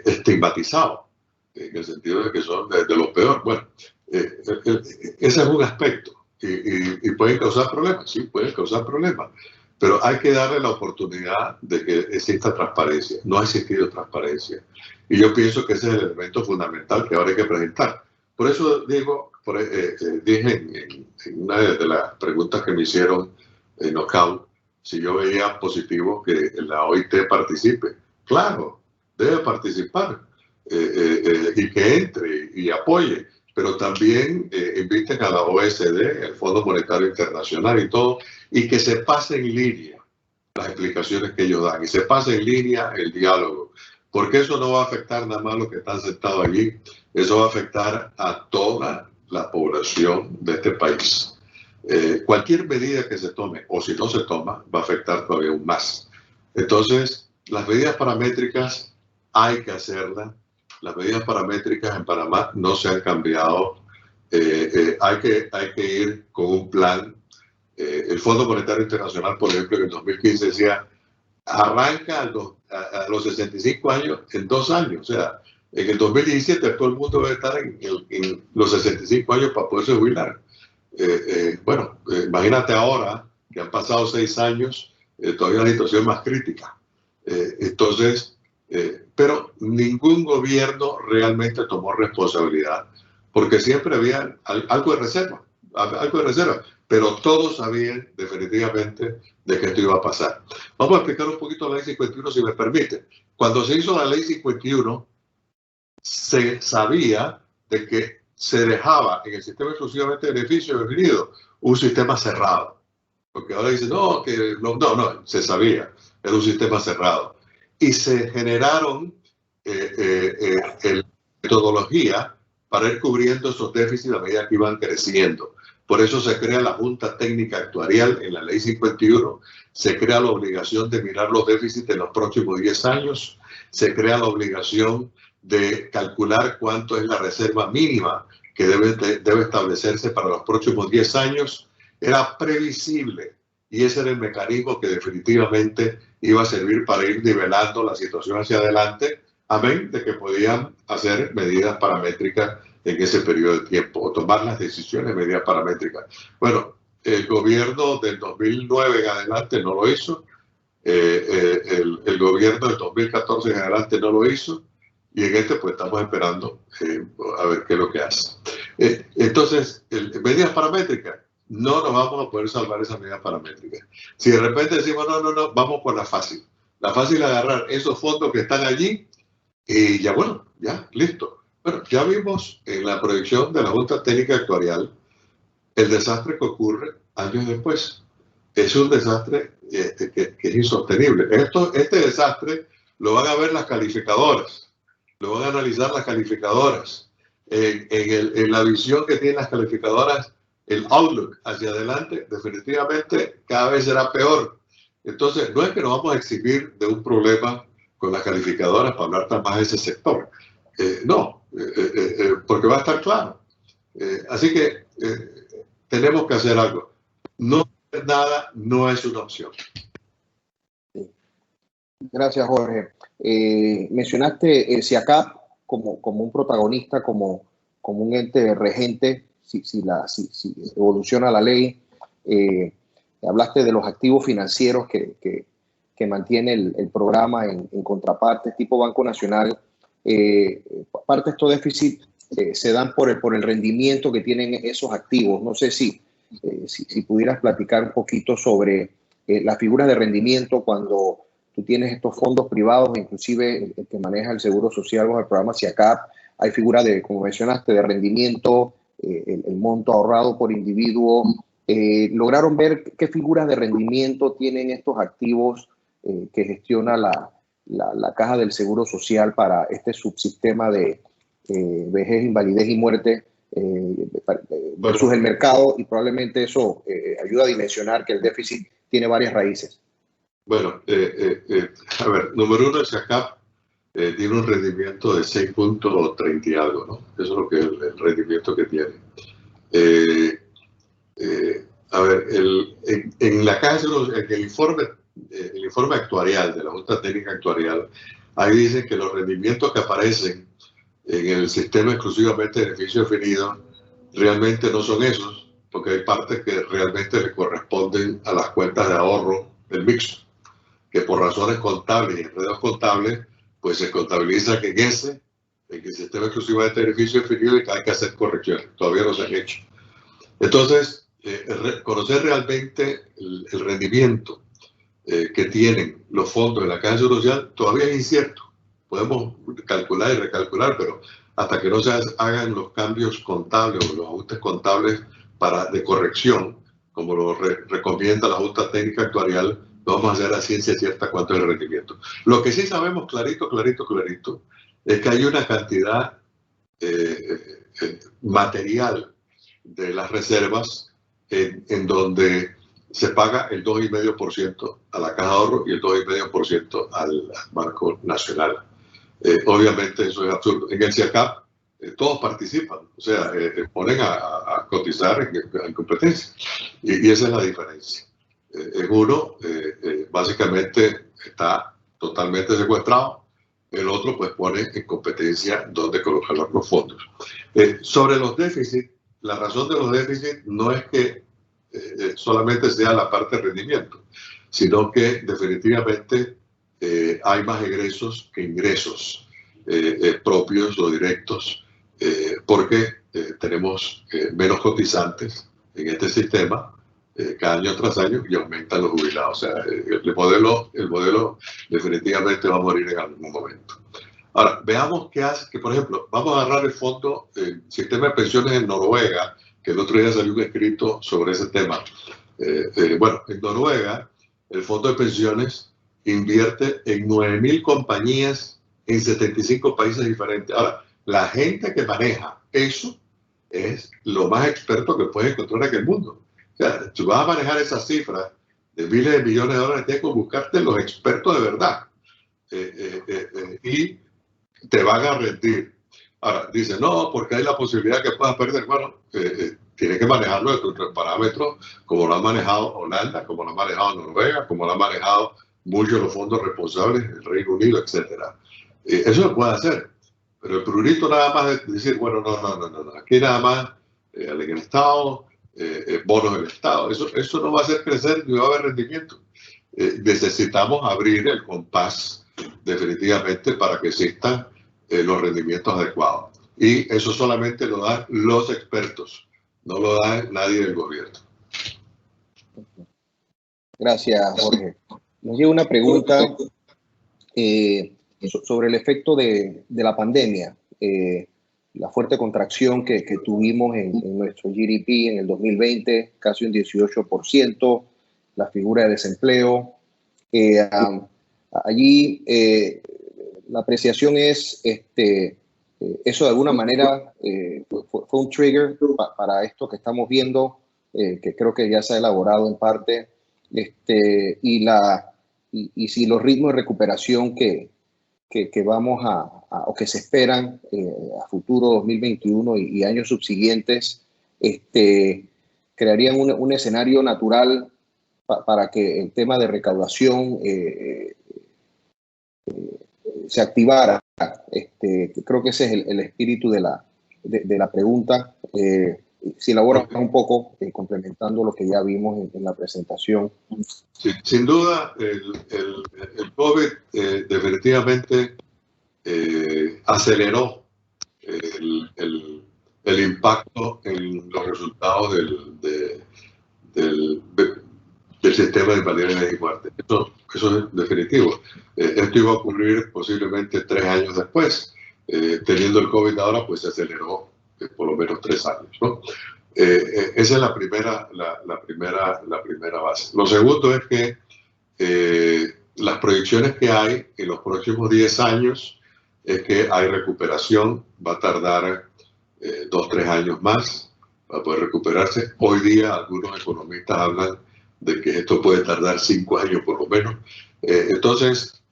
G: estigmatizado, en el sentido de que son de lo peor. Bueno, ese es un aspecto y pueden causar problemas, sí, pueden causar problemas, pero hay que darle la oportunidad de que exista transparencia. No ha existido transparencia y yo pienso que ese es el elemento fundamental que ahora hay que presentar. Por eso digo, dije en una de las preguntas que me hicieron en Knockout, si yo veía positivo que la OIT participe. claro, debe participar y que entre y apoye, pero también inviten a la OSD, el Fondo Monetario Internacional y todo, y que se pase en línea las explicaciones que ellos dan y se pase en línea el diálogo, porque eso no va a afectar nada más a los que están sentados allí, eso va a afectar a toda la población de este país. Cualquier medida que se tome, o si no se toma, va a afectar todavía aún más. Entonces, las medidas paramétricas hay que hacerlas. Las medidas paramétricas en Panamá no se han cambiado. Hay que ir con un plan. El Fondo Monetario Internacional, por ejemplo, en el 2015 decía, arranca a los 65 años en 2 años. O sea, en el 2017 todo el mundo debe estar en los 65 años para poderse jubilar. Bueno, imagínate ahora que han pasado 6 años, todavía la situación es más crítica. Entonces, pero ningún gobierno realmente tomó responsabilidad, porque siempre había algo de reserva, pero todos sabían definitivamente de que esto iba a pasar. Vamos a explicar un poquito la ley 51, si me permite. Cuando se hizo la ley 51, se sabía de que se dejaba en el sistema exclusivamente de beneficio definido un sistema cerrado. Porque ahora dicen, no, se sabía, era un sistema cerrado. Y se generaron metodología para ir cubriendo esos déficits a medida que iban creciendo. Por eso se crea la Junta Técnica Actuarial en la Ley 51, se crea la obligación de mirar los déficits en los próximos 10 años, se crea la obligación de calcular cuánto es la reserva mínima que debe establecerse para los próximos 10 años. Era previsible y ese era el mecanismo que definitivamente iba a servir para ir nivelando la situación hacia adelante, amén de que podían hacer medidas paramétricas en ese periodo de tiempo o tomar las decisiones de medidas paramétricas. Bueno, el gobierno del 2009 en adelante no lo hizo, el gobierno del 2014 en adelante no lo hizo, y en este pues estamos esperando a ver qué es lo que hace. Entonces, medidas paramétricas, no nos vamos a poder salvar esas medidas paramétricas. Si de repente decimos, no, vamos por la fácil. La fácil es agarrar esos fondos que están allí y ya bueno, ya, listo. Bueno, ya vimos en la proyección de la Junta Técnica Actuarial el desastre que ocurre años después. Es un desastre que es insostenible. Este desastre lo van a ver las calificadoras, lo van a analizar las calificadoras. En la visión que tienen las calificadoras, el outlook hacia adelante, definitivamente cada vez será peor. Entonces, no es que nos vamos a exhibir de un problema con las calificadoras para hablar tan más de ese sector. Porque va a estar claro. Así que tenemos que hacer algo. No hacer nada no es una opción.
F: Gracias, Jorge. Mencionaste SIACAP como un protagonista, como un ente regente, si evoluciona la ley. Hablaste de los activos financieros que mantiene el programa en contrapartes tipo Banco Nacional. Parte de estos déficits se dan por el rendimiento que tienen esos activos. No sé si pudieras platicar un poquito sobre las figuras de rendimiento cuando tú tienes estos fondos privados, inclusive el que maneja el Seguro Social o el programa SIACAP. Hay figuras como mencionaste, de rendimiento, el monto ahorrado por individuo. ¿Lograron ver qué figuras de rendimiento tienen estos activos que gestiona la Caja del Seguro Social para este subsistema de vejez, invalidez y muerte versus el mercado? Y probablemente eso ayuda a dimensionar que el déficit tiene varias raíces.
G: Bueno, a ver, número uno, el SIACAP tiene un rendimiento de 6.30 y algo, ¿no? Eso es lo que es el rendimiento que tiene. A ver, en la caja, en el informe actuarial de la Junta Técnica Actuarial, ahí dicen que los rendimientos que aparecen en el sistema exclusivamente de beneficio definido realmente no son esos, porque hay partes que realmente le corresponden a las cuentas de ahorro del mixto, que por razones contables y enredos contables, pues se contabiliza que en el sistema exclusivamente de beneficio definido hay que hacer correcciones, todavía no se han hecho. Entonces, conocer realmente el rendimiento que tienen los fondos de la Caja de Seguro Social todavía es incierto. Podemos calcular y recalcular, pero hasta que no se hagan los cambios contables o los ajustes contables de corrección, como lo recomienda la Junta Técnica Actuarial, no vamos a hacer a ciencia cierta cuánto es el rendimiento. Lo que sí sabemos clarito es que hay una cantidad material de las reservas en donde se paga el 2,5% a la Caja de Ahorro y el 2,5% al Banco Nacional. Obviamente eso es absurdo. En el CIACAP todos participan, o sea, ponen a cotizar en competencia. Y esa es la diferencia. Uno básicamente está totalmente secuestrado, el otro pues pone en competencia dónde colocar los fondos. Sobre los déficits, la razón de los déficits no es que solamente sea la parte de rendimiento, sino que definitivamente hay más egresos que ingresos propios o directos, porque tenemos menos cotizantes en este sistema cada año tras año y aumentan los jubilados. O sea, el modelo definitivamente va a morir en algún momento. Ahora, veamos qué hace, que por ejemplo, vamos a agarrar el fondo, el sistema de pensiones en Noruega, que el otro día salió un escrito sobre ese tema. Bueno, en Noruega, el fondo de pensiones invierte en 9.000 compañías en 75 países diferentes. Ahora, la gente que maneja eso es lo más experto que puedes encontrar en el mundo. O sea, tú vas a manejar esas cifras de miles de millones de dólares, tienes que buscarte los expertos de verdad. Y te van a rendir. Ahora, dice, no, porque hay la posibilidad que puedas perder. Bueno, tienes que manejarlo de tus parámetros, como lo ha manejado Holanda, como lo ha manejado Noruega, como lo ha manejado muchos de los fondos responsables, el Reino Unido, etc. Eso se puede hacer. Pero el prurito nada más es decir, bueno, no. Aquí nada más en el Estado, bonos del Estado. Eso no va a hacer crecer ni va a haber rendimiento. Necesitamos abrir el compás definitivamente para que existan los rendimientos adecuados. Y eso solamente lo dan los expertos, no lo da nadie del gobierno.
F: Gracias, Jorge. Nos llega una pregunta sobre el efecto de la pandemia, la fuerte contracción que tuvimos en nuestro GDP en el 2020, casi un 18%, la figura de desempleo. Allí la apreciación es, eso de alguna manera fue un trigger para esto que estamos viendo, que creo que ya se ha elaborado en parte, y si los ritmos de recuperación que vamos o que se esperan a futuro 2021 y años subsiguientes, crearían un escenario natural para que el tema de recaudación se activara. Creo que ese es el espíritu de la pregunta. Si elaboras un poco, complementando lo que ya vimos en la presentación.
G: Sí, sin duda, el COVID definitivamente aceleró el impacto en los resultados del sistema de invalidez y muerte. Eso es definitivo. Esto iba a ocurrir posiblemente 3 años después. Teniendo el COVID ahora, pues se aceleró por lo menos 3 años, ¿no? Esa es la primera base. Lo segundo es que las proyecciones que hay en los próximos 10 años es que hay recuperación, va a tardar 2-3 años más para poder recuperarse. Hoy día algunos economistas hablan de que esto puede tardar 5 años por lo menos. Entonces,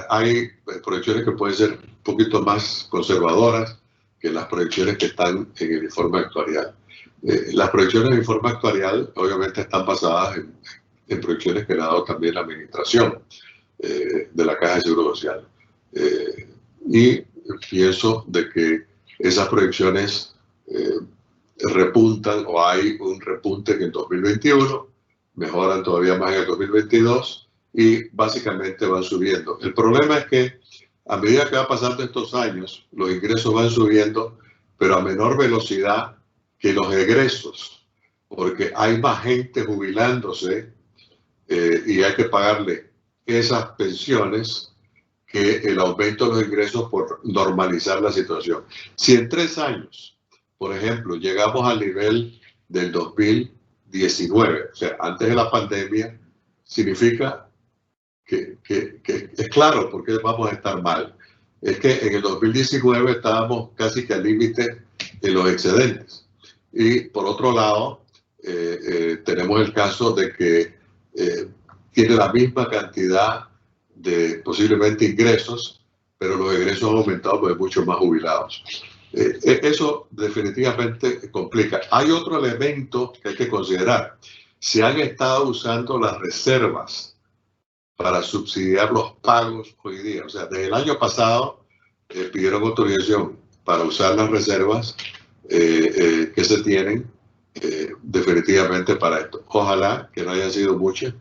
G: hay proyecciones que pueden ser un poquito más conservadoras que las proyecciones que están en el informe actuarial. Las proyecciones del informe actuarial obviamente están basadas en proyecciones que ha dado también la administración de la Caja de Seguro Social. Y pienso de que esas proyecciones repuntan, o hay un repunte en el 2021, mejoran todavía más en el 2022 y básicamente van subiendo. El problema es que a medida que va pasando estos años, los ingresos van subiendo, pero a menor velocidad que los egresos, porque hay más gente jubilándose y hay que pagarle esas pensiones que el aumento de los ingresos por normalizar la situación. Si en 3 años, por ejemplo, llegamos al nivel del 2019, o sea, antes de la pandemia, significa que es claro por qué vamos a estar mal. Es que en el 2019 estábamos casi que al límite de los excedentes. Y por otro lado, tenemos el caso de que tiene la misma cantidad de posiblemente ingresos, pero los egresos han aumentado porque hay muchos más jubilados. Eso definitivamente complica. Hay otro elemento que hay que considerar. Se han estado usando las reservas para subsidiar los pagos hoy día. O sea, desde el año pasado pidieron autorización para usar las reservas que se tienen definitivamente para esto. Ojalá que no hayan sido muchas,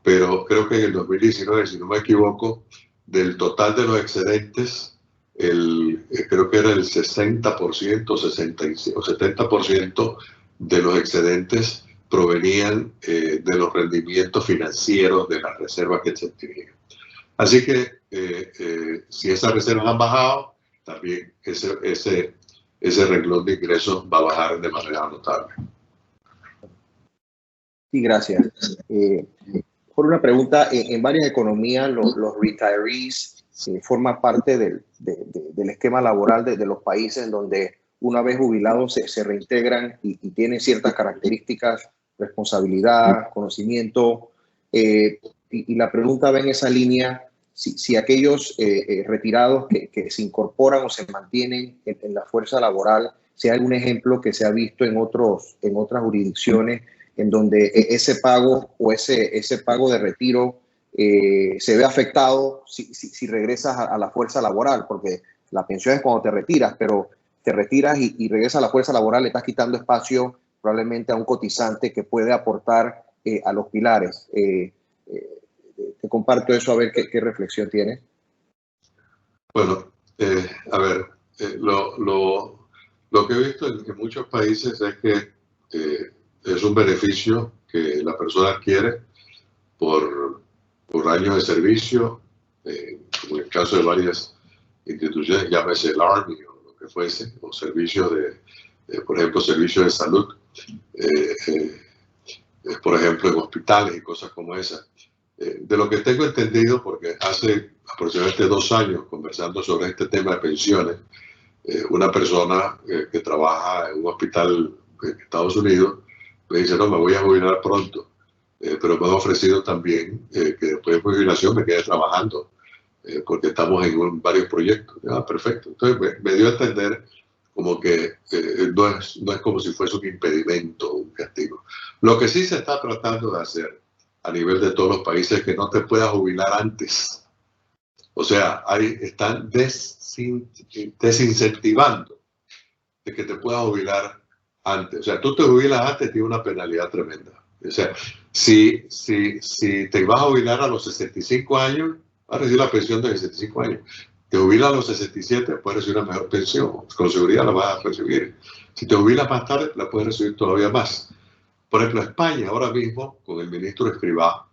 G: pero creo que en el 2019, si no me equivoco, del total de los excedentes, creo que era el 60%, 65 o 70% de los excedentes provenían de los rendimientos financieros de las reservas que se tenían. Así que si esas reservas han bajado, también ese renglón de ingresos va a bajar de manera notable.
F: Sí, gracias. Por una pregunta, en varias economías los retirees forman parte del esquema laboral de los países en donde una vez jubilados se reintegran y tienen ciertas características, responsabilidad, conocimiento. Y la pregunta va en esa línea, si aquellos retirados que se incorporan o se mantienen en la fuerza laboral, si hay algún ejemplo que se ha visto en otras jurisdicciones en donde ese pago o ese pago de retiro se ve afectado si regresas a la fuerza laboral, porque la pensión es cuando te retiras, pero te retiras y regresas a la fuerza laboral, le estás quitando espacio probablemente a un cotizante que puede aportar a los pilares. Te comparto eso, a ver qué reflexión tienes.
G: Bueno, a ver, lo que he visto en muchos países es que es un beneficio que la persona adquiere por años de servicio, como en el caso de varias instituciones, llámese el Army o lo que fuese, o servicios por ejemplo, servicios de salud, por ejemplo, en hospitales y cosas como esas. De lo que tengo entendido, porque hace aproximadamente 2 años conversando sobre este tema de pensiones, una persona que trabaja en un hospital en Estados Unidos me dice, no, me voy a jubilar pronto, pero me han ofrecido también que después de jubilación me quede trabajando, porque estamos en varios proyectos. Ah, perfecto. Entonces me dio a entender como que no es como si fuese un impedimento o un castigo. Lo que sí se está tratando de hacer a nivel de todos los países es que no te puedas jubilar antes. O sea, están desincentivando de que te puedas jubilar antes. O sea, tú te jubilas antes, tiene una penalidad tremenda. O sea, si te vas a jubilar a los 65 años, vas a recibir la pensión de 65 años. Te jubilas a los 67, puedes recibir una mejor pensión. Con seguridad la vas a recibir. Si te jubilas más tarde, la puedes recibir todavía más. Por ejemplo, España ahora mismo, con el ministro Escrivá,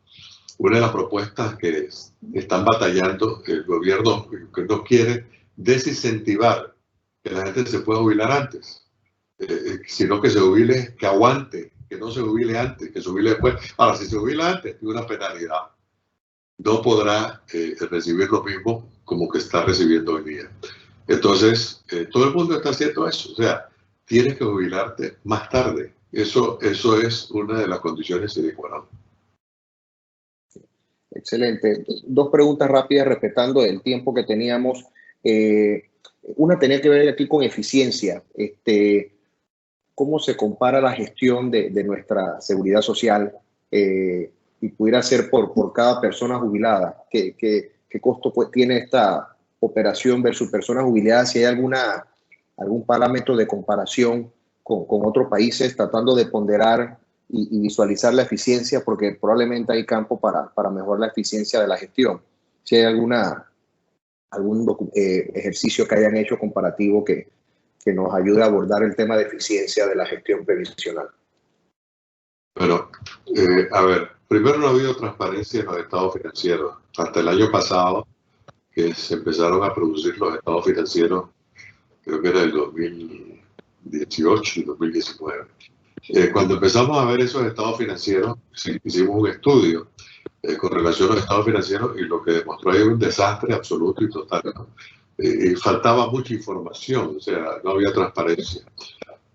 G: una de las propuestas que están batallando, el gobierno que no quiere desincentivar que la gente se pueda jubilar antes, sino que se jubile, que aguante, que no se jubile antes, que se jubile después. Ahora, si se jubila antes, tiene una penalidad. No podrá recibir lo mismo como que está recibiendo hoy día. Entonces, todo el mundo está haciendo eso. O sea, tienes que jubilarte más tarde. Eso es una de las condiciones sine qua non.
F: Excelente. 2 preguntas rápidas respetando el tiempo que teníamos. Una tenía que ver aquí con eficiencia. ¿Cómo se compara la gestión de nuestra seguridad social y pudiera ser por cada persona jubilada? ¿Qué costo tiene esta operación versus personas jubiladas? Si hay algún parámetro de comparación con otros países, tratando de ponderar y visualizar la eficiencia, porque probablemente hay campo para mejorar la eficiencia de la gestión. Si hay algún ejercicio que hayan hecho comparativo que nos ayude a abordar el tema de eficiencia de la gestión previsional.
G: Bueno, a ver, Primero, no ha habido transparencia en los estados financieros. Hasta el año pasado, que se empezaron a producir los estados financieros, creo que era el 2018 y 2019. Cuando empezamos a ver esos estados financieros, hicimos un estudio con relación a los estados financieros y lo que demostró ahí un desastre absoluto y total, ¿no? Y faltaba mucha información, o sea, no había transparencia.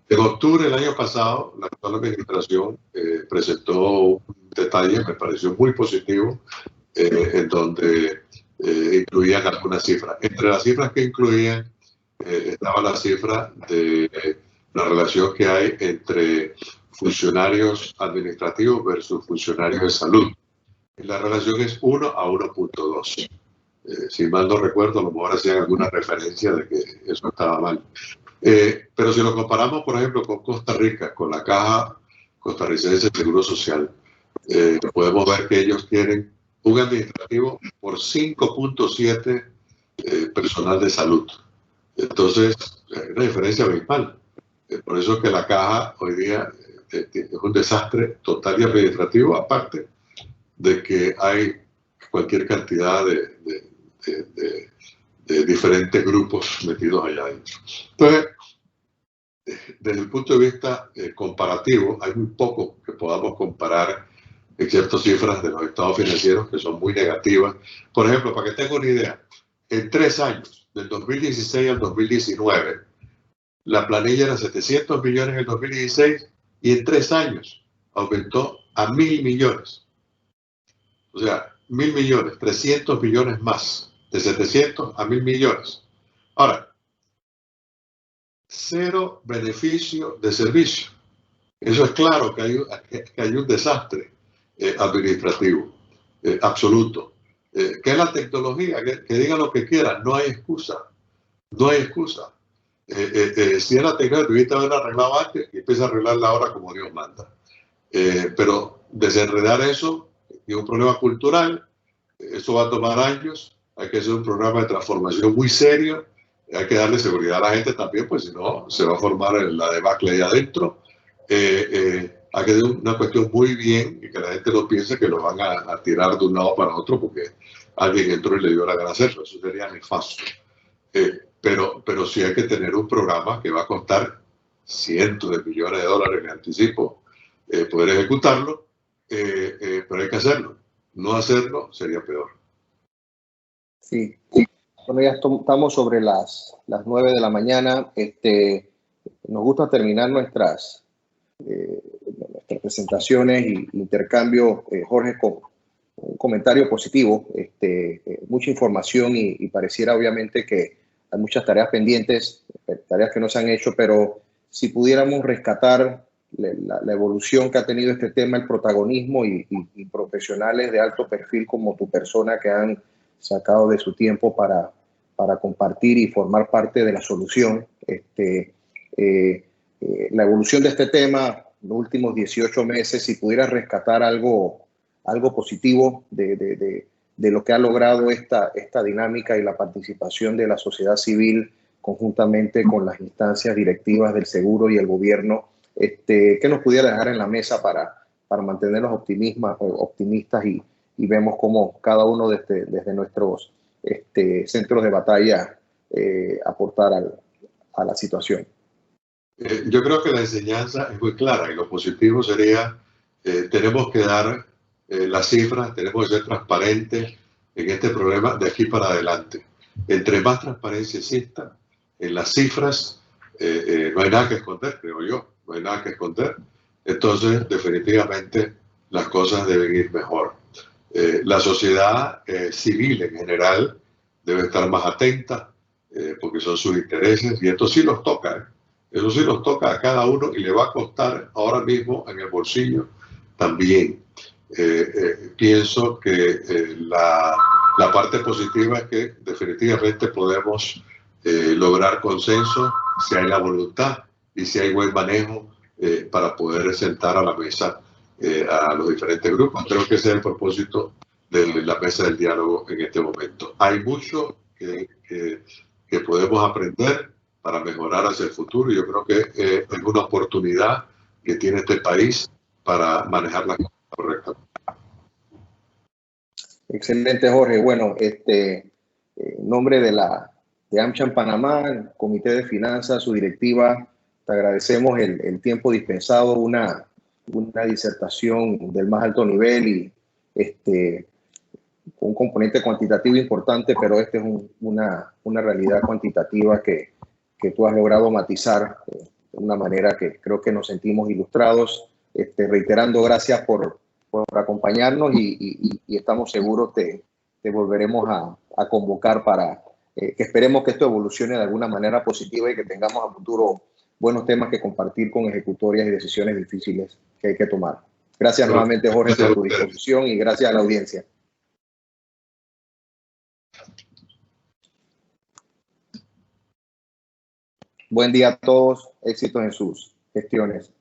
G: En octubre del año pasado, la actual administración presentó un detalle, me pareció muy positivo, en donde incluían algunas cifras. Entre las cifras que incluían estaba la cifra de la relación que hay entre funcionarios administrativos versus funcionarios de salud. La relación es 1 a 1.2. Si mal no recuerdo, a lo mejor hacían alguna referencia de que eso estaba mal. Pero si lo comparamos, por ejemplo, con Costa Rica, con la Caja Costarricense de Seguro Social, podemos ver que ellos tienen un administrativo por 5.7 personal de salud. Entonces, hay una diferencia abismal. Por eso es que la Caja hoy día es un desastre total y administrativo, aparte de que hay cualquier cantidad de diferentes grupos metidos allá adentro. Entonces, desde el punto de vista comparativo, hay muy poco que podamos comparar en ciertas cifras de los estados financieros que son muy negativas. Por ejemplo, para que tengan una idea, en 3 años, del 2016 al 2019, la planilla era 700 millones en el 2016 y en 3 años aumentó a 1.000 millones. O sea, 1.000 millones, 300 millones más, de 700 a 1.000 millones. Ahora, 0 beneficio de servicio. Eso es claro que hay un desastre administrativo absoluto. ¿Qué es la tecnología? Que digan lo que quieran, no hay excusa. No hay excusa. Si era tecnología, tuviste haber arreglado antes y empieza a arreglarla ahora como Dios manda. Pero desenredar eso es un problema cultural, eso va a tomar años, hay que hacer un programa de transformación muy serio, hay que darle seguridad a la gente también, pues si no, se va a formar la debacle ahí adentro. Hay que hacer una cuestión muy bien y que la gente no piense que lo van a tirar de un lado para otro porque alguien entró y le dio la gana hacerlo, eso sería nefasto. Pero sí hay que tener un programa que va a costar cientos de millones de dólares en anticipo, poder ejecutarlo, pero hay que hacerlo. No hacerlo sería peor.
F: Sí. Bueno, ya estamos sobre las 9 de la mañana. Nos gusta terminar nuestras presentaciones y intercambio, Jorge, con un comentario positivo, mucha información y pareciera obviamente que hay muchas tareas pendientes, tareas que no se han hecho, pero si pudiéramos rescatar la evolución que ha tenido este tema, el protagonismo y profesionales de alto perfil como tu persona que han sacado de su tiempo para compartir y formar parte de la solución. La evolución de este tema, los últimos 18 meses, si pudieras rescatar algo positivo de lo que ha logrado esta dinámica y la participación de la sociedad civil conjuntamente con las instancias directivas del seguro y el gobierno, ¿qué nos pudiera dejar en la mesa para mantenernos optimistas y vemos cómo cada uno desde nuestros centros de batalla aportar a la situación?
G: Yo creo que la enseñanza es muy clara y lo positivo sería, tenemos que dar las cifras, tenemos que ser transparentes en este problema de aquí para adelante. Entre más transparencia exista en las cifras, no hay nada que esconder, creo yo, no hay nada que esconder. Entonces, definitivamente, las cosas deben ir mejor. La sociedad civil en general debe estar más atenta porque son sus intereses y esto sí los toca, eso sí los toca a cada uno y le va a costar ahora mismo en el bolsillo también. Pienso que la parte positiva es que definitivamente podemos lograr consenso si hay la voluntad y si hay buen manejo para poder sentar a la mesa a los diferentes grupos. Creo que ese es el propósito de la mesa del diálogo en este momento. Hay mucho que podemos aprender para mejorar hacia el futuro y yo creo que es una oportunidad que tiene este país para manejar las cosas correctamente.
F: Excelente, Jorge. Bueno, en nombre de AmCham Panamá, el Comité de Finanzas, su directiva, te agradecemos el tiempo dispensado, una disertación del más alto nivel y con un componente cuantitativo importante, pero esta es una realidad cuantitativa que tú has logrado matizar de una manera que creo que nos sentimos ilustrados. Reiterando, gracias por acompañarnos y estamos seguros te volveremos a convocar para que esperemos que esto evolucione de alguna manera positiva y que tengamos a futuro buenos temas que compartir con ejecutorias y decisiones difíciles que hay que tomar. Gracias nuevamente, Jorge, por tu disposición y gracias a la audiencia. Buen día a todos, éxitos en sus gestiones.